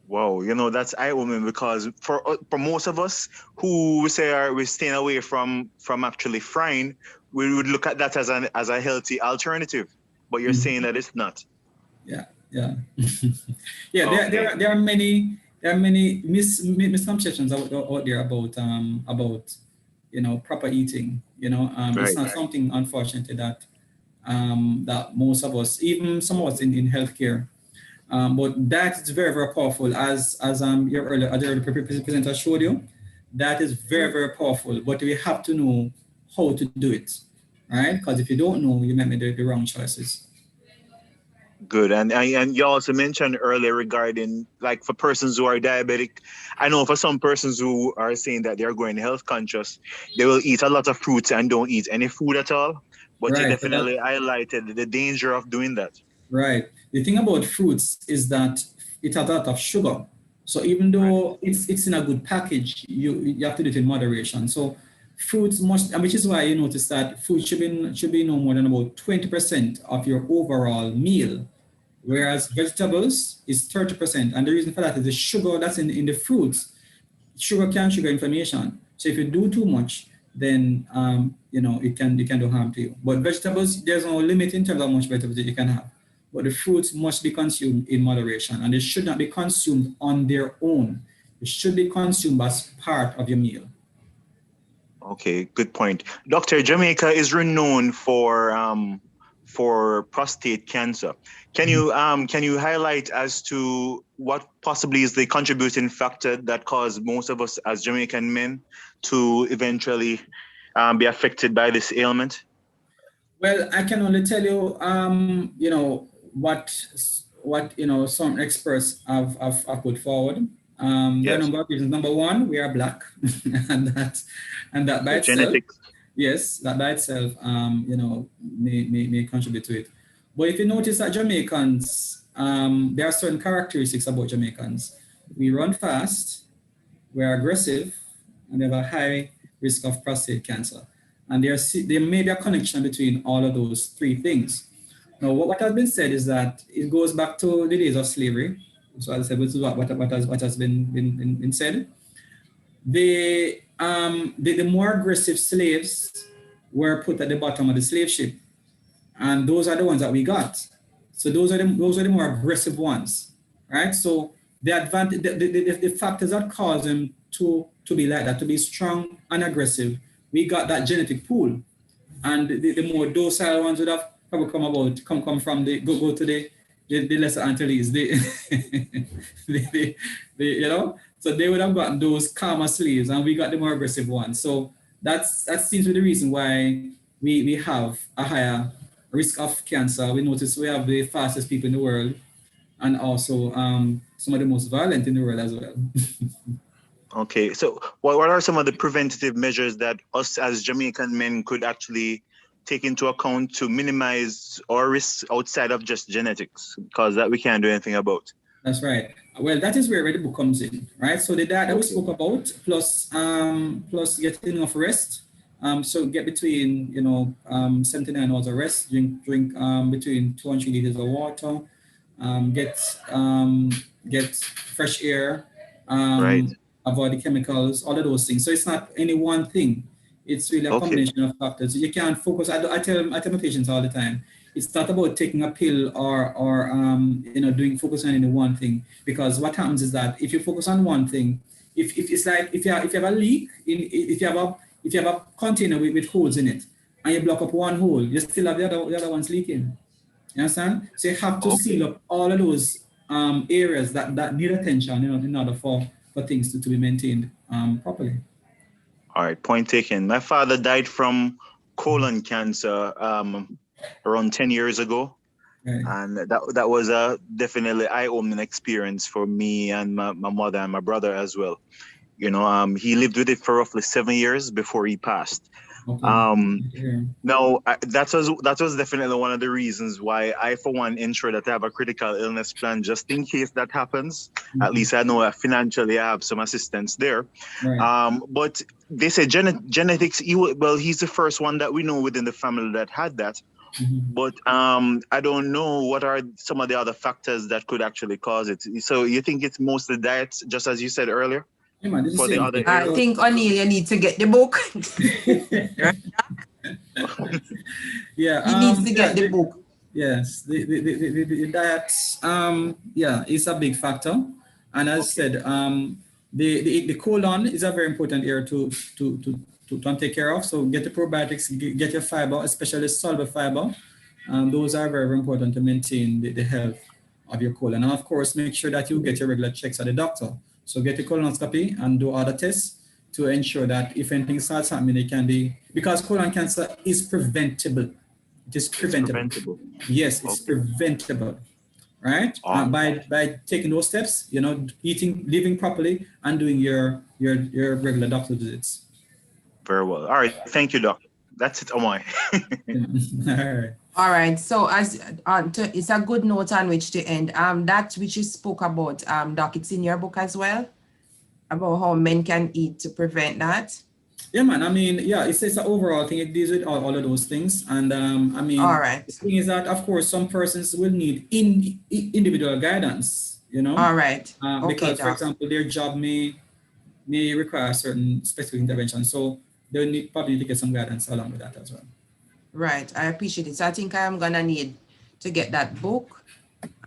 Wow, that's eye-opening, because for most of us who say we're staying away from actually frying, we would look at that as a healthy alternative. But you're saying that it's not. Yeah. Yeah. There are many misconceptions out there about proper eating. It's not something, unfortunately, that most of us, even some of us in healthcare, but that is very, very powerful. As your earlier presenter showed you, that is very, very powerful. But we have to know how to do it, right? Because if you don't know, you might make the wrong choices. Good. And you also mentioned earlier regarding, like, for persons who are diabetic, I know for some persons who are saying that they're going health conscious, they will eat a lot of fruits and don't eat any food at all. But you definitely highlighted the danger of doing that. Right. The thing about fruits is that it has a lot of sugar. So even though it's in a good package, you have to do it in moderation. So fruits must, which is why you notice that food should be no more than about 20% of your overall meal, whereas vegetables is 30%. And the reason for that is the sugar that's in the fruits. Sugar can trigger inflammation. So if you do too much, then it can do harm to you. But vegetables, there's no limit in terms of how much vegetables that you can have. But the fruits must be consumed in moderation, and they should not be consumed on their own. It should be consumed as part of your meal. Okay, good point. Doctor, Jamaica is renowned for prostate cancer. Can you highlight as to what possibly is the contributing factor that caused most of us as Jamaican men to eventually be affected by this ailment? Well, I can only tell you, what some experts have put forward. There are a number of reasons. Number one, we are Black, and that by itself, genetics. Yes, that by itself, may contribute to it. But if you notice that Jamaicans, there are certain characteristics about Jamaicans. We run fast, we are aggressive, and they have a high risk of prostate cancer. And there may be a connection between all of those three things. Now, what has been said is that it goes back to the days of slavery. So as I said, this is what has been said. The more aggressive slaves were put at the bottom of the slave ship, and those are the ones that we got. So those are the more aggressive ones, right? So the factors that cause them to be like that, to be strong and aggressive, we got that genetic pool, and the more docile ones would have probably come from the go to the lesser Antilles, so they would have gotten those calmer slaves, and we got the more aggressive ones. So that seems to be the reason why we have a higher risk of cancer. We notice we have the fastest people in the world, and also some of the most violent in the world as well. Okay, so what are some of the preventative measures that us as Jamaican men could actually take into account to minimize our risks outside of just genetics, because that we can't do anything about? That's right. Well, that is where the book comes in, right? So the diet that we spoke about, plus getting enough rest. So get between 79 hours of rest. Drink between 2 and 3 liters of water. Get fresh air. Right. Avoid the chemicals. All of those things. So it's not any one thing. It's really a combination of factors. You can't focus. I tell my patients all the time, it's not about taking a pill or focusing on any one thing. Because what happens is that if you focus on one thing, if it's like if you have a leak, if you have a container with holes in it, and you block up one hole, you still have the other ones leaking. You understand? So you have to seal up all of those areas that need attention, in order for things to be maintained properly. All right, point taken. My father died from colon cancer around 10 years ago. Right. And that was a definitely eye-opening experience for me and my mother and my brother as well. He lived with it for roughly 7 years before he passed. Okay. Now that was definitely one of the reasons why I, for one, ensure that I have a critical illness plan just in case that happens. At least I know that financially I have some assistance there. Right. But they say genetics. He's the first one that we know within the family that had that. But I don't know what are some of the other factors that could actually cause it. So you think it's mostly diet, just as you said earlier? Yeah, man, For the other I think, O'Neill, you need to get the book. Yeah, He needs to get the book. Yes, the diet, is a big factor. And as I said, the colon is a very important area to take care of. So get the probiotics, get your fiber, especially soluble fiber. Those are very, very important to maintain the health of your colon. And of course, make sure that you get your regular checks at the doctor. So get a colonoscopy and do other tests to ensure that if anything starts happening, it can be, because colon cancer is preventable. It is preventable. Yes, it's preventable, right? By taking those steps, eating, living properly, and doing your regular doctor visits. Very well. All right. Thank you, Doc. That's it on my. All right. So it's a good note on which to end. That which you spoke about, Doc, it's in your book as well, about how men can eat to prevent that. Yeah, man. I mean, it's an overall thing. It deals with all of those things. And all right. The thing is that, of course, some persons will need individual guidance, All right. Because, for example, their job may require certain specific intervention. So they'll probably need to get some guidance along with that as well. Right. I appreciate it. So I think I'm going to need to get that book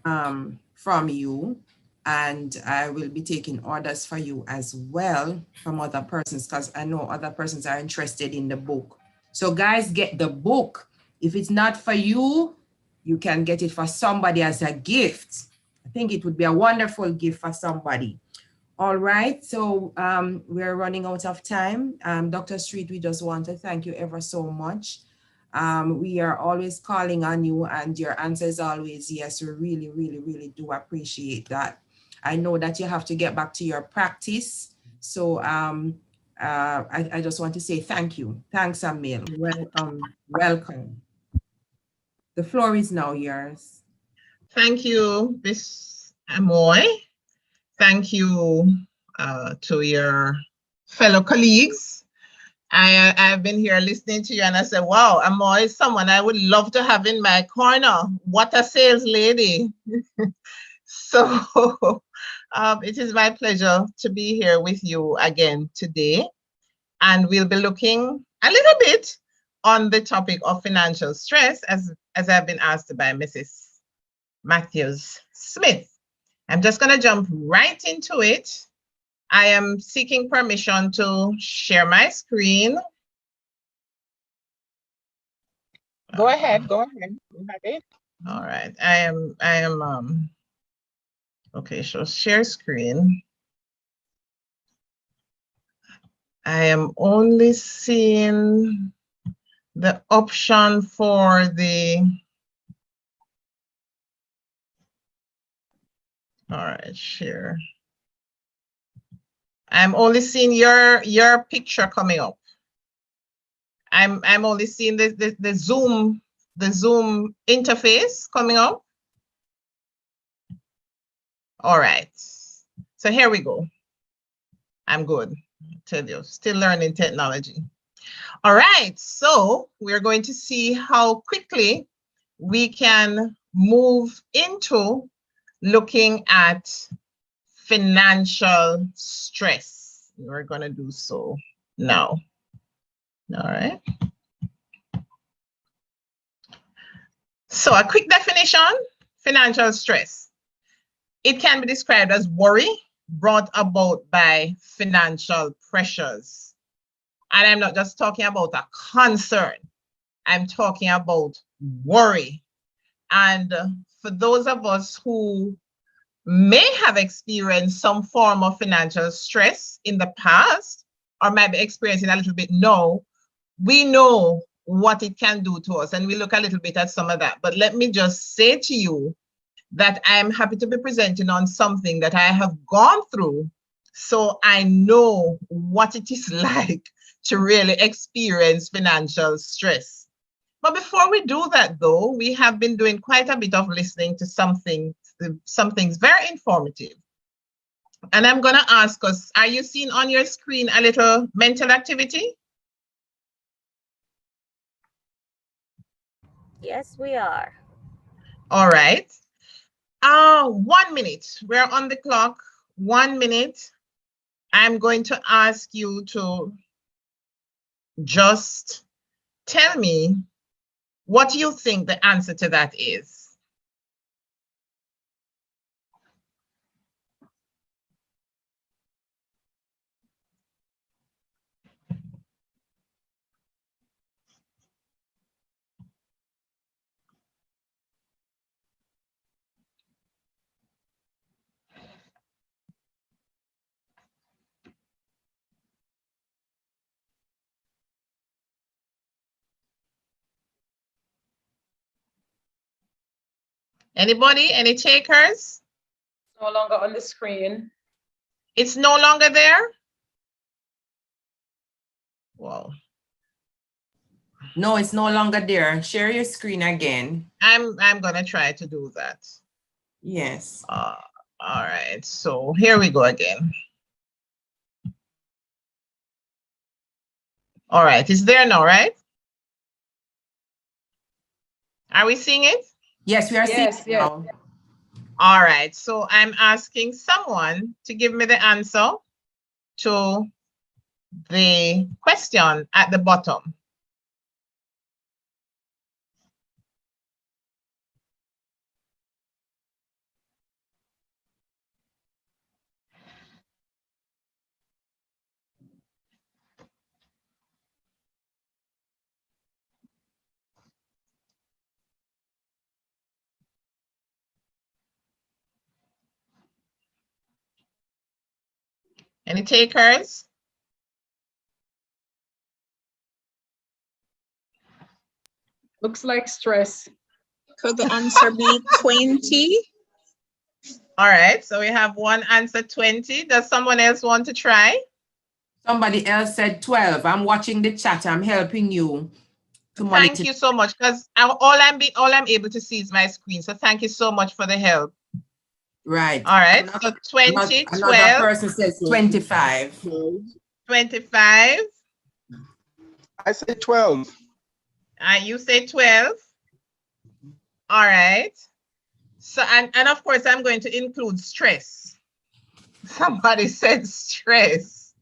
from you. And I will be taking orders for you as well from other persons, because I know other persons are interested in the book. So guys, get the book. If it's not for you, you can get it for somebody as a gift. I think it would be a wonderful gift for somebody. All right. So we're running out of time. Dr. Street, we just want to thank you ever so much. We are always calling on you, and your answer is always yes. We really, really, really do appreciate that. I know that you have to get back to your practice. So I just want to say thank you. Thanks, Emil. Welcome. The floor is now yours. Thank you, Ms. Amoy. Thank you to your fellow colleagues. I've been here listening to you, and I said, wow, Amoy is someone I would love to have in my corner. What a sales lady. So it is my pleasure to be here with you again today. And we'll be looking a little bit on the topic of financial stress, as I've been asked by Mrs. Matthews Smith. I'm just going to jump right into it. I am seeking permission to share my screen. Go ahead. You have it. All right. I am okay, so share screen. I am only seeing the option for the, all right, share. I'm only seeing your picture coming up. I'm only seeing the Zoom interface coming up. All right, so here we go. I'm good. I tell you, still learning technology. All right, so we're going to see how quickly we can move into looking at financial stress. We're going to do so now. All right. So a quick definition, financial stress. It can be described as worry brought about by financial pressures. And I'm not just talking about a concern. I'm talking about worry. And for those of us who may have experienced some form of financial stress in the past, or might be experiencing a little bit now, we know what it can do to us, and we look a little bit at some of that. But let me just say to you that I'm happy to be presenting on something that I have gone through, so I know what it is like to really experience financial stress. But before we do that, though, we have been doing quite a bit of listening to something very informative. And I'm going to ask us, are you seeing on your screen a little mental activity? Yes, we are. All right. 1 minute. We're on the clock. 1 minute. I'm going to ask you to just tell me what you think the answer to that is. Anybody? Any takers? No longer on the screen. It's no longer there? Wow. No, it's no longer there. Share your screen again. I'm gonna try to do that. Yes. All right, so here we go again. All right, it's there now, right? Are we seeing it? Yes, we are seeing it Yes. now. All right, so I'm asking someone to give me the answer to the question at the bottom. Any takers? Looks like stress. Could the answer be 20? All right, so we have one answer, 20. Does someone else want to try? Somebody else said 12. I'm watching the chat. I'm helping you to monitor. Thank you so much, because all I'm able to see is my screen. So thank you so much for the help. Right. All right, Another, so 20, another 12, person says 25. 25. I say 12. You say 12. All right. So, and of course, I'm going to include stress. Somebody said stress.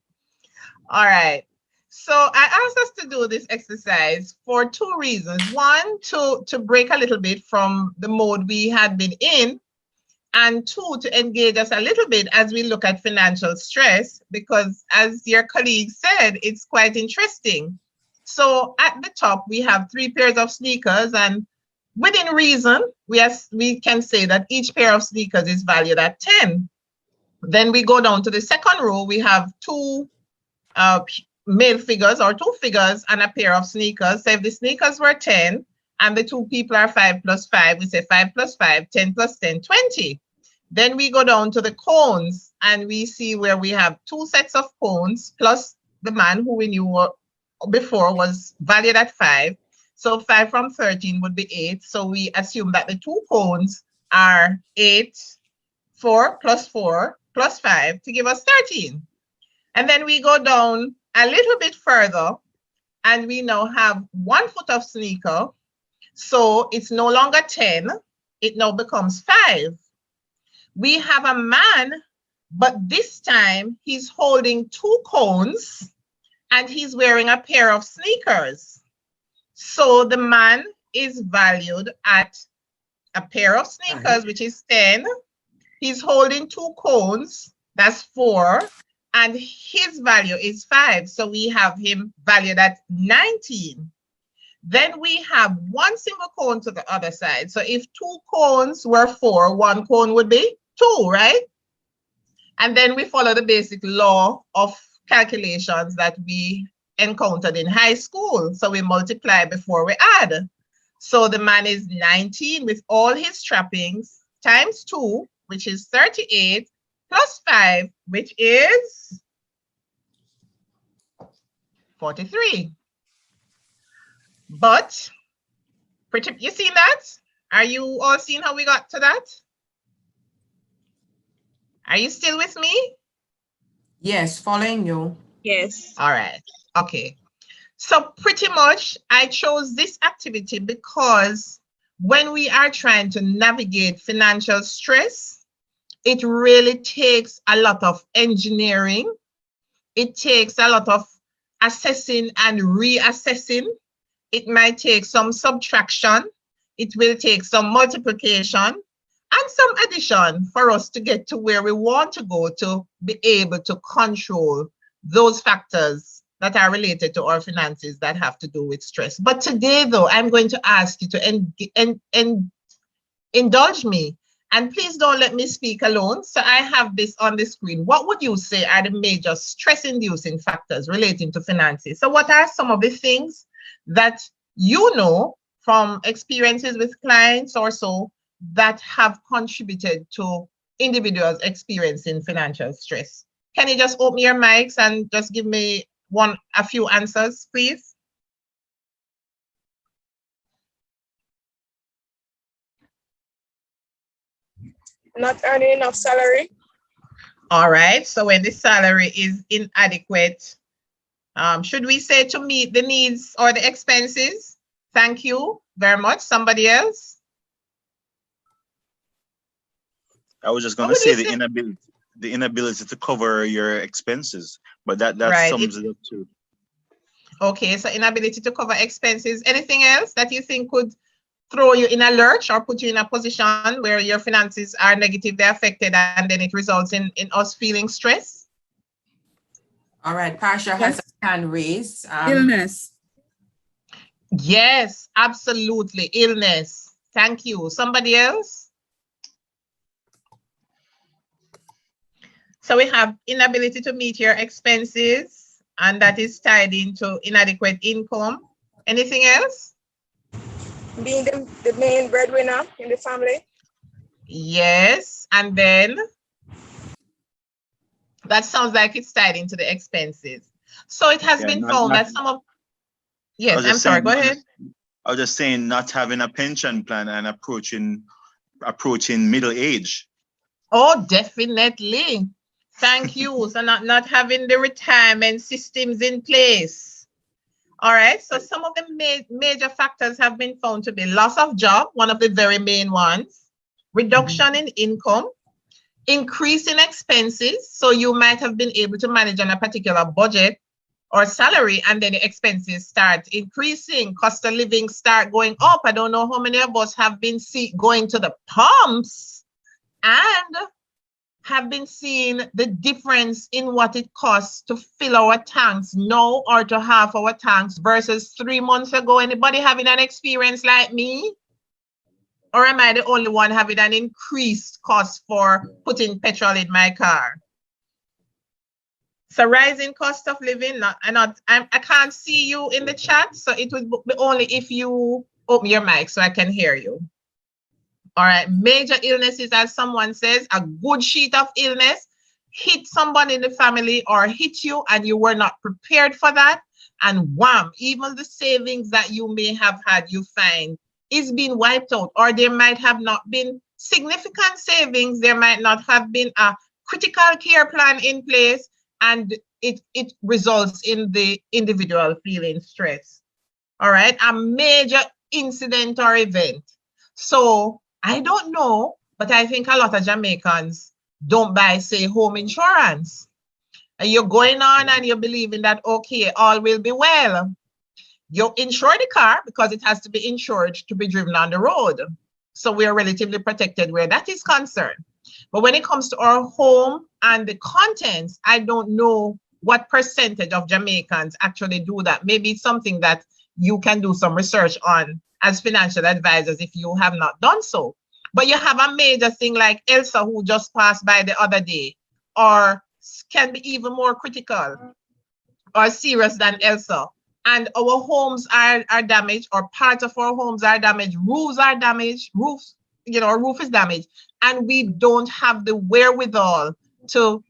All right. So I asked us to do this exercise for two reasons. One, to break a little bit from the mode we had been in, and two, to engage us a little bit as we look at financial stress, because as your colleague said, it's quite interesting. So at the top, we have 3 pairs of sneakers, and within reason, we can say that each pair of sneakers is valued at 10. Then we go down to the second row, we have 2 male figures or 2 figures and a pair of sneakers. So if the sneakers were 10 and the 2 people are 5 plus 5, we say 5 plus 5, 10 plus 10, 20. Then we go down to the cones and we see where we have 2 sets of cones plus the man who we knew before was valued at 5. So 5 from 13 would be 8. So we assume that the 2 cones are 8, 4 plus 5 to give us 13. And then we go down a little bit further and we now have 1 foot of sneaker. So it's no longer 10, it now becomes 5. We have a man, but this time he's holding 2 cones and he's wearing a pair of sneakers. So the man is valued at a pair of sneakers, which is 10. He's holding 2 cones, that's 4. And his value is 5. So we have him valued at 19. Then we have one single cone to the other side. So if 2 cones were 4, 1 cone would be 2, right? And then we follow the basic law of calculations that we encountered in high school. So we multiply before we add. So the man is 19 with all his trappings times 2, which is 38, plus 5, which is 43. But, you seen that? Are you all seeing how we got to that? Are you still with me? Yes, following you. Yes. All right. Okay. So pretty much I chose this activity because when we are trying to navigate financial stress, it really takes a lot of engineering. It takes a lot of assessing and reassessing. It might take some subtraction. It will take some multiplication and some addition for us to get to where we want to go to be able to control those factors that are related to our finances that have to do with stress. But today, though, I'm going to ask you to indulge me. And please don't let me speak alone. So I have this on the screen. What would you say are the major stress-inducing factors relating to finances? So what are some of the things that you know from experiences with clients or so that have contributed to individuals experiencing financial stress? Can you just open your mics and just give me a few answers, please? Not earning enough salary. All right, so when the salary is inadequate, should we say to meet the needs or the expenses? Thank you very much. Somebody else? I was just going to say the inability to cover your expenses, but that Right. sums it up too. Okay, so inability to cover expenses. Anything else that you think could throw you in a lurch or put you in a position where your finances are negatively affected and then it results in us feeling stress? All right, Pasha has a hand raised. Illness. Yes, absolutely. Illness. Thank you. Somebody else? So we have inability to meet your expenses, and that is tied into inadequate income. Anything else? Being the main breadwinner in the family. Yes, and then that sounds like it's tied into the expenses. So it has been found that some of, yes, I'm sorry, go ahead. I was just saying not having a pension plan and approaching middle age. Oh, definitely. Thank you. So not having the retirement systems in place. All right, so some of the major factors have been found to be loss of job, one of the very main ones, reduction in income, increase in expenses. So you might have been able to manage on a particular budget or salary, and then the expenses start increasing, cost of living start going up. I don't know how many of us have been going to the pumps and have been seeing the difference in what it costs to fill our tanks now or to half our tanks versus 3 months ago. Anybody having an experience like me? Or am I the only one having an increased cost for putting petrol in my car? So rising cost of living, I can't see you in the chat, so it would be only if you open your mic so I can hear you. All right, major illnesses, as someone says, a good sheet of illness hit someone in the family or hit you and you were not prepared for that. And wham, even the savings that you may have had, you find is being wiped out, or there might have not been significant savings. There might not have been a critical care plan in place, and it results in the individual feeling stress. All right, a major incident or event. So I don't know, but I think a lot of Jamaicans don't buy, say, home insurance. And you're going on and you're believing that, okay, all will be well. You insure the car because it has to be insured to be driven on the road. So we are relatively protected where that is concerned. But when it comes to our home and the contents, I don't know what percentage of Jamaicans actually do that. Maybe it's something that you can do some research on as financial advisors if you have not done so. But you have a major thing like Elsa, who just passed by the other day, or can be even more critical or serious than Elsa. And our homes are damaged, or part of our homes are damaged, roofs are damaged, roof is damaged, and we don't have the wherewithal to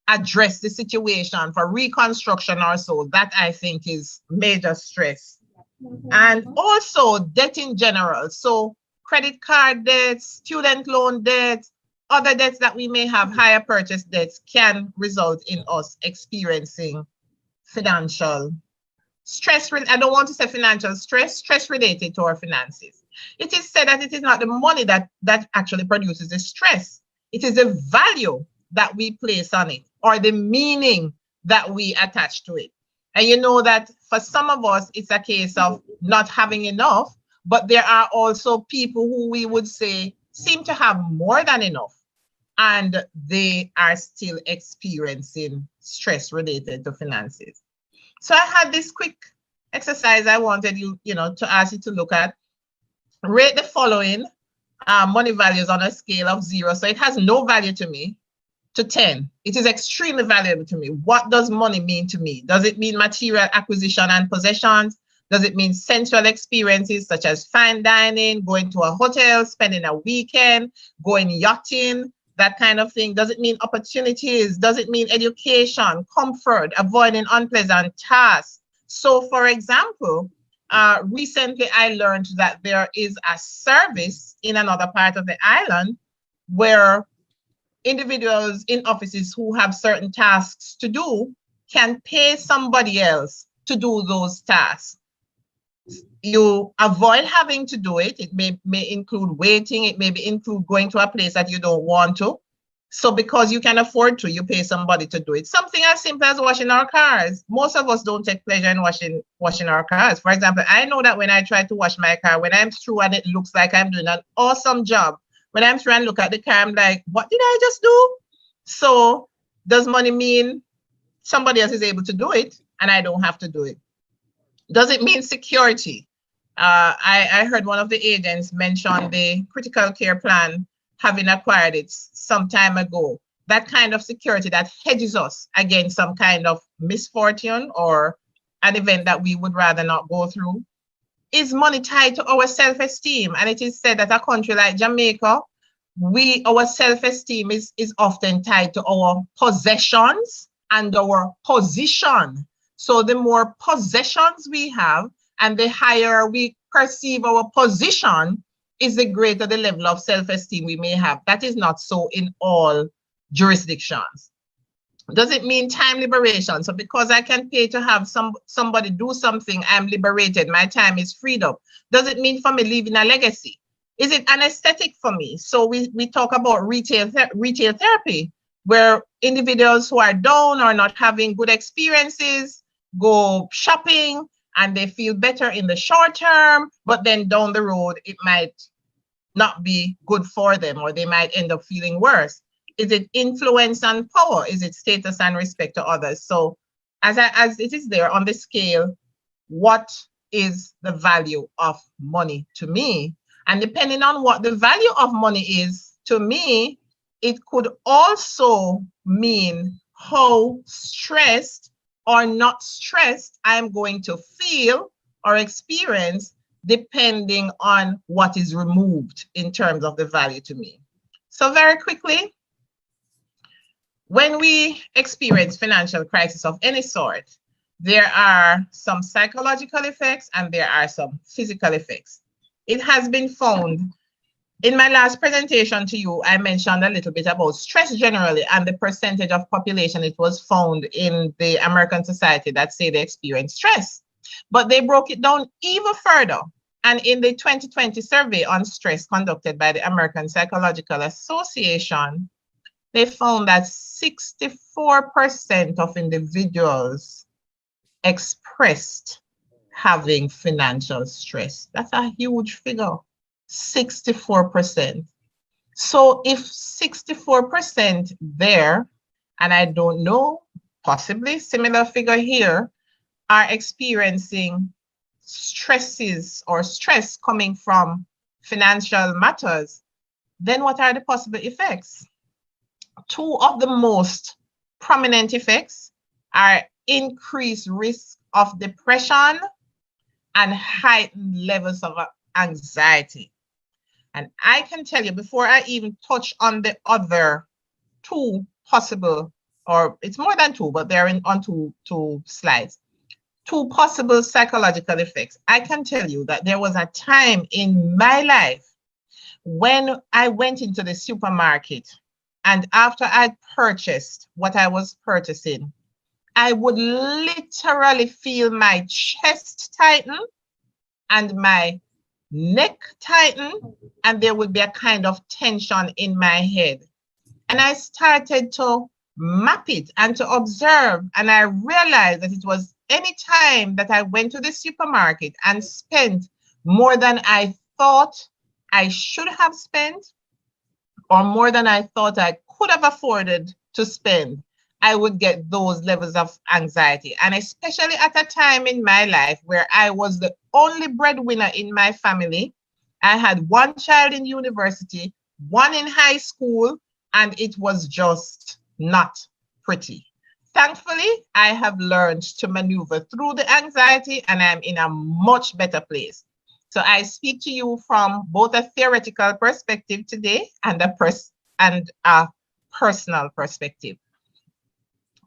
address the situation for reconstruction or so. That I think is major stress. And also debt in general. So credit card debts, student loan debts, other debts that we may have, higher purchase debts, can result in us experiencing financial stress. I don't want to say financial stress, stress related to our finances. It is said that it is not the money that actually produces the stress. It is the value that we place on it, or the meaning that we attach to it. And you know that for some of us, it's a case of not having enough, but there are also people who we would say seem to have more than enough, and they are still experiencing stress related to finances. So I had this quick exercise I wanted you to ask you to look at. Rate the following money values on a scale of 0. So it has no value to me, to 10. It is extremely valuable to me. What does money mean to me? Does it mean material acquisition and possessions? Does it mean sensual experiences such as fine dining, going to a hotel, spending a weekend, going yachting, that kind of thing? Does it mean opportunities? Does it mean education, comfort, avoiding unpleasant tasks? So for example, recently I learned that there is a service in another part of the island where individuals in offices who have certain tasks to do can pay somebody else to do those tasks. You avoid having to do it. It may include waiting. It may include going to a place that you don't want to. So because you can afford to, you pay somebody to do it. Something as simple as washing our cars. Most of us don't take pleasure in washing our cars. For example, I know that when I try to wash my car, when I'm through and it looks like I'm doing an awesome job, when I'm through and look at the car, I'm like, what did I just do? So does money mean somebody else is able to do it and I don't have to do it? Does it mean security? I heard one of the agents mention the critical care plan, having acquired it some time ago. That kind of security that hedges us against some kind of misfortune or an event that we would rather not go through. Is money tied to our self-esteem? And it is said that a country like Jamaica, our self-esteem is often tied to our possessions and our position. So the more possessions we have and the higher we perceive our position, is the greater the level of self-esteem we may have. That is not so in all jurisdictions. Does it mean time liberation? So because I can pay to have somebody do something, I'm liberated, my time is freed up. Does it mean for me leaving a legacy? Is it an aesthetic for me? So we talk about retail therapy, where individuals who are down or not having good experiences go shopping and they feel better in the short term, but then down the road, it might not be good for them, or they might end up feeling worse. Is it influence and power? Is it status and respect to others? So as it is there on the scale, what is the value of money to me? And depending on what the value of money is to me, it could also mean how stressed or not stressed I'm going to feel or experience, depending on what is removed in terms of the value to me. So very quickly, when we experience financial crisis of any sort, there are some psychological effects and there are some physical effects. It has been found, in my last presentation to you, I mentioned a little bit about stress generally and the percentage of population it was found in the American society that say they experience stress. But they broke it down even further. And in the 2020 survey on stress conducted by the American Psychological Association, they found that 64% of individuals expressed having financial stress. That's a huge figure, 64%. So if 64% there, and I don't know, possibly similar figure here, are experiencing stresses or stress coming from financial matters, then what are the possible effects? Two of the most prominent effects are increased risk of depression and heightened levels of anxiety. And I can tell you, before I even touch on the other two possible, or it's more than two, but they're on two slides, two possible psychological effects. I can tell you that there was a time in my life when I went into the supermarket, and after I purchased what I was purchasing, I would literally feel my chest tighten and my neck tighten, and there would be a kind of tension in my head. And I started to map it and to observe, and I realized that it was any time that I went to the supermarket and spent more than I thought I should have spent, or more than I thought I could have afforded to spend, I would get those levels of anxiety. And especially at a time in my life where I was the only breadwinner in my family. I had one child in university, one in high school, and it was just not pretty. Thankfully, I have learned to maneuver through the anxiety, and I'm in a much better place. So I speak to you from both a theoretical perspective today and a personal perspective.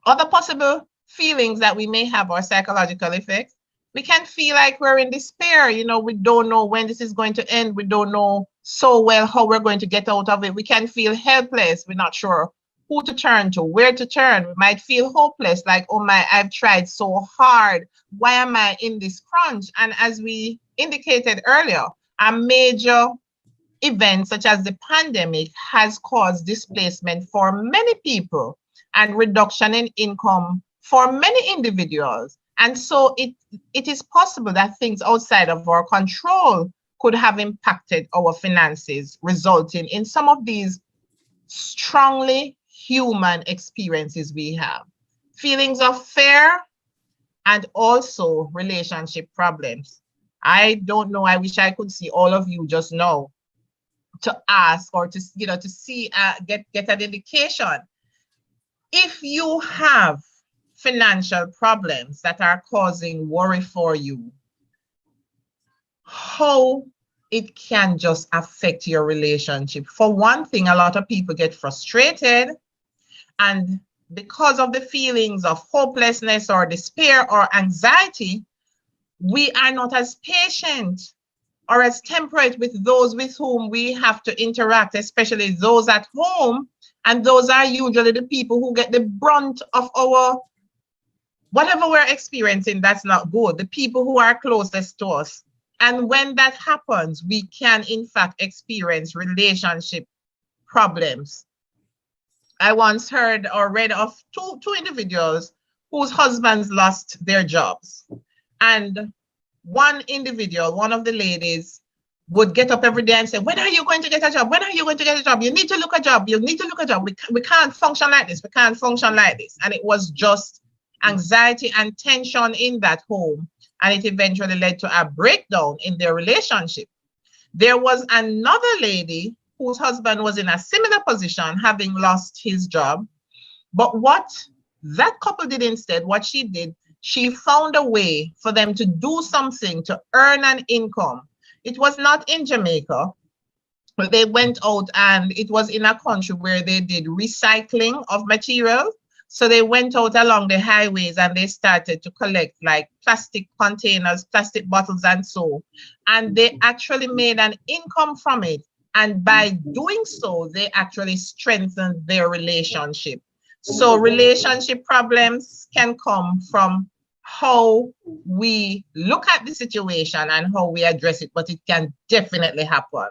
Other possible feelings that we may have, or psychological effects, we can feel like we're in despair. You know, we don't know when this is going to end. We don't know so well how we're going to get out of it. We can feel helpless. We're not sure who to turn to, where to turn. We might feel hopeless, like, oh my, I've tried so hard. Why am I in this crunch? And as we indicated earlier, a major event such as the pandemic has caused displacement for many people and reduction in income for many individuals. And so it is possible that things outside of our control could have impacted our finances, resulting in some of these strongly human experiences we have. Feelings of fear and also relationship problems. I don't know, I wish I could see all of you just now to ask or to, you know, to see, get an indication. If you have financial problems that are causing worry for you, how it can just affect your relationship. For one thing, a lot of people get frustrated, and because of the feelings of hopelessness or despair or anxiety, we are not as patient or as temperate with those with whom we have to interact, especially those at home. And those are usually the people who get the brunt of our, whatever we're experiencing that's not good, the people who are closest to us. And when that happens, we can in fact experience relationship problems. I once heard or read of two individuals whose husbands lost their jobs. And one individual, one of the ladies, would get up every day and say, when are you going to get a job? When are you going to get a job? You need to look a job. You need to look a job. We can't function like this. We can't function like this. And it was just anxiety and tension in that home. And it eventually led to a breakdown in their relationship. There was another lady whose husband was in a similar position, having lost his job. But what that couple did instead, what she did, she found a way for them to do something to earn an income. It was not in Jamaica, but they went out, and it was in a country where they did recycling of materials. So they went out along the highways and they started to collect like plastic containers, plastic bottles and so. And they actually made an income from it. And by doing so, they actually strengthened their relationship. So relationship problems can come from how we look at the situation and how we address it, but it can definitely happen.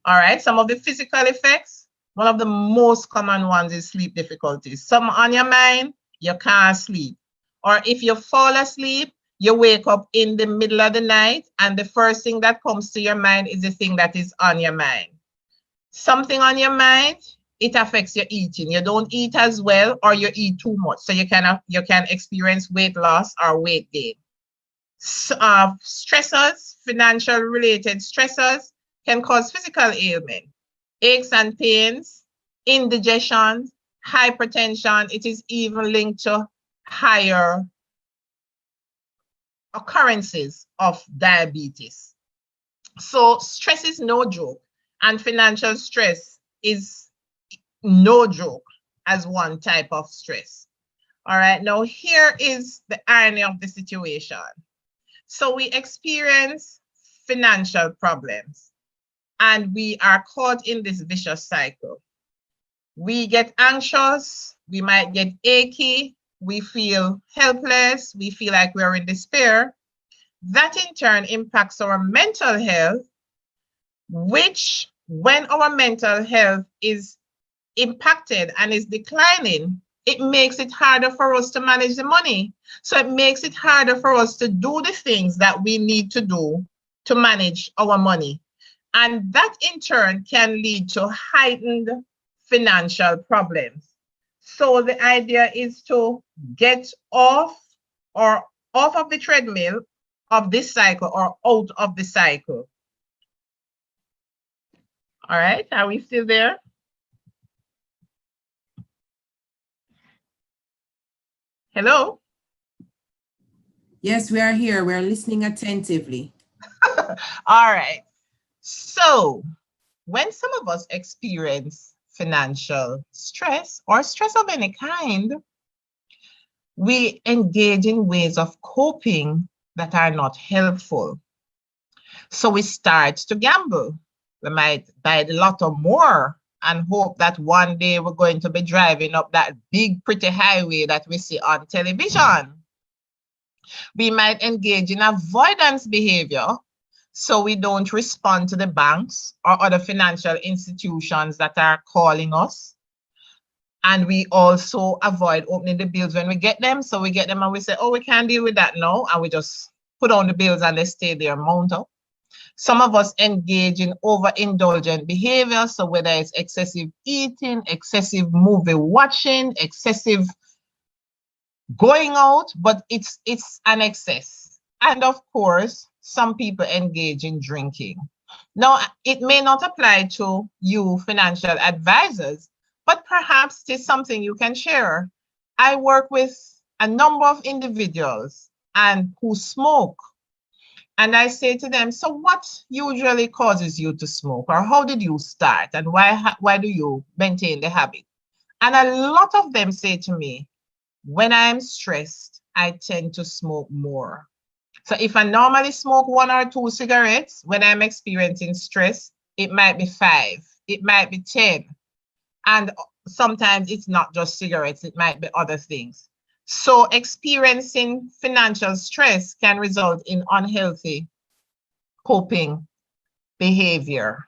All right, some of the physical effects, one of the most common ones is sleep difficulties. Some on your mind, you can't sleep. Or if you fall asleep, you wake up in the middle of the night, and the first thing that comes to your mind is the thing that is on your mind. Something on your mind, it affects your eating. You don't eat as well, or you eat too much. So you can experience weight loss or weight gain. Stressors, financial related stressors can cause physical ailment, aches and pains, indigestion, hypertension. It is even linked to higher occurrences of diabetes. So stress is no joke, and financial stress is no joke as one type of stress. All right, now here is the irony of the situation. So we experience financial problems and we are caught in this vicious cycle. We get anxious, we might get achy, we feel helpless, we feel like we're in despair. That in turn impacts our mental health, which when our mental health is impacted and is declining, it makes it harder for us to manage the money. So it makes it harder for us to do the things that we need to do to manage our money. And that in turn can lead to heightened financial problems. So the idea is to get off of the treadmill of this cycle or out of the cycle. All right, are we still there? Hello? Yes, we are here. We're listening attentively. All right. So when some of us experience financial stress or stress of any kind, we engage in ways of coping that are not helpful. So we start to gamble. We might buy the lotto more and hope that one day we're going to be driving up that big, pretty highway that we see on television. We might engage in avoidance behavior, so we don't respond to the banks or other financial institutions that are calling us. And we also avoid opening the bills when we get them. So we get them and we say, oh, we can't deal with that now. And we just put on the bills and they stay there, mount up. Some of us engage in overindulgent behavior. So whether it's excessive eating, excessive movie watching, excessive going out, but it's an excess. And of course, some people engage in drinking. Now, it may not apply to you financial advisors, but perhaps it is something you can share. I work with a number of individuals and who smoke. And I say to them, so what usually causes you to smoke? Or how did you start? And why do you maintain the habit? And a lot of them say to me, when I'm stressed, I tend to smoke more. So if I normally smoke 1 or 2 cigarettes, when I'm experiencing stress, it might be 5, it might be 10. And sometimes it's not just cigarettes, it might be other things. So experiencing financial stress can result in unhealthy coping behavior.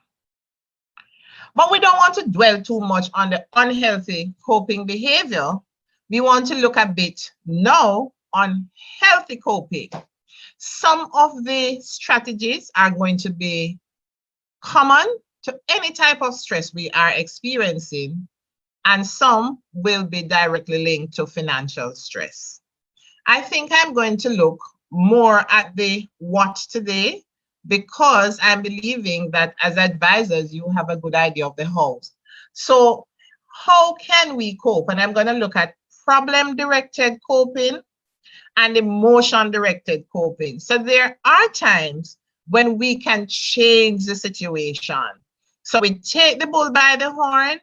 But we don't want to dwell too much on the unhealthy coping behavior. We want to look a bit now on healthy coping. Some of the strategies are going to be common to any type of stress we are experiencing, and some will be directly linked to financial stress. I think I'm going to look more at the what today, because I'm believing that as advisors, you have a good idea of the how. So how can we cope? And I'm going to look at problem-directed coping and emotion-directed coping. So there are times when we can change the situation. So we take the bull by the horn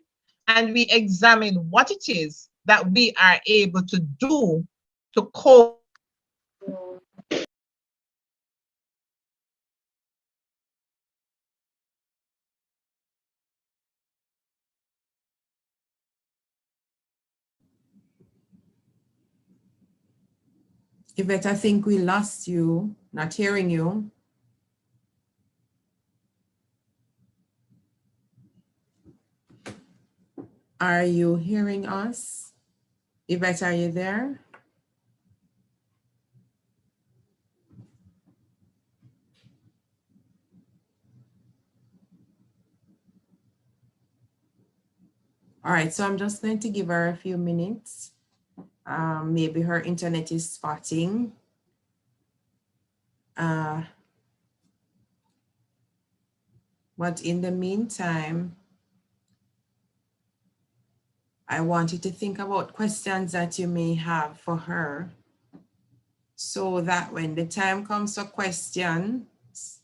and we examine what it is that we are able to do to cope. Yvette, I think we lost you, not hearing you. Are you hearing us? Yvette, are you there? All right, so I'm just going to give her a few minutes. Maybe her internet is spotting. But in the meantime, I want you to think about questions that you may have for her, so that when the time comes for questions,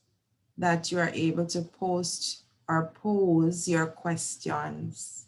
that you are able to post or pose your questions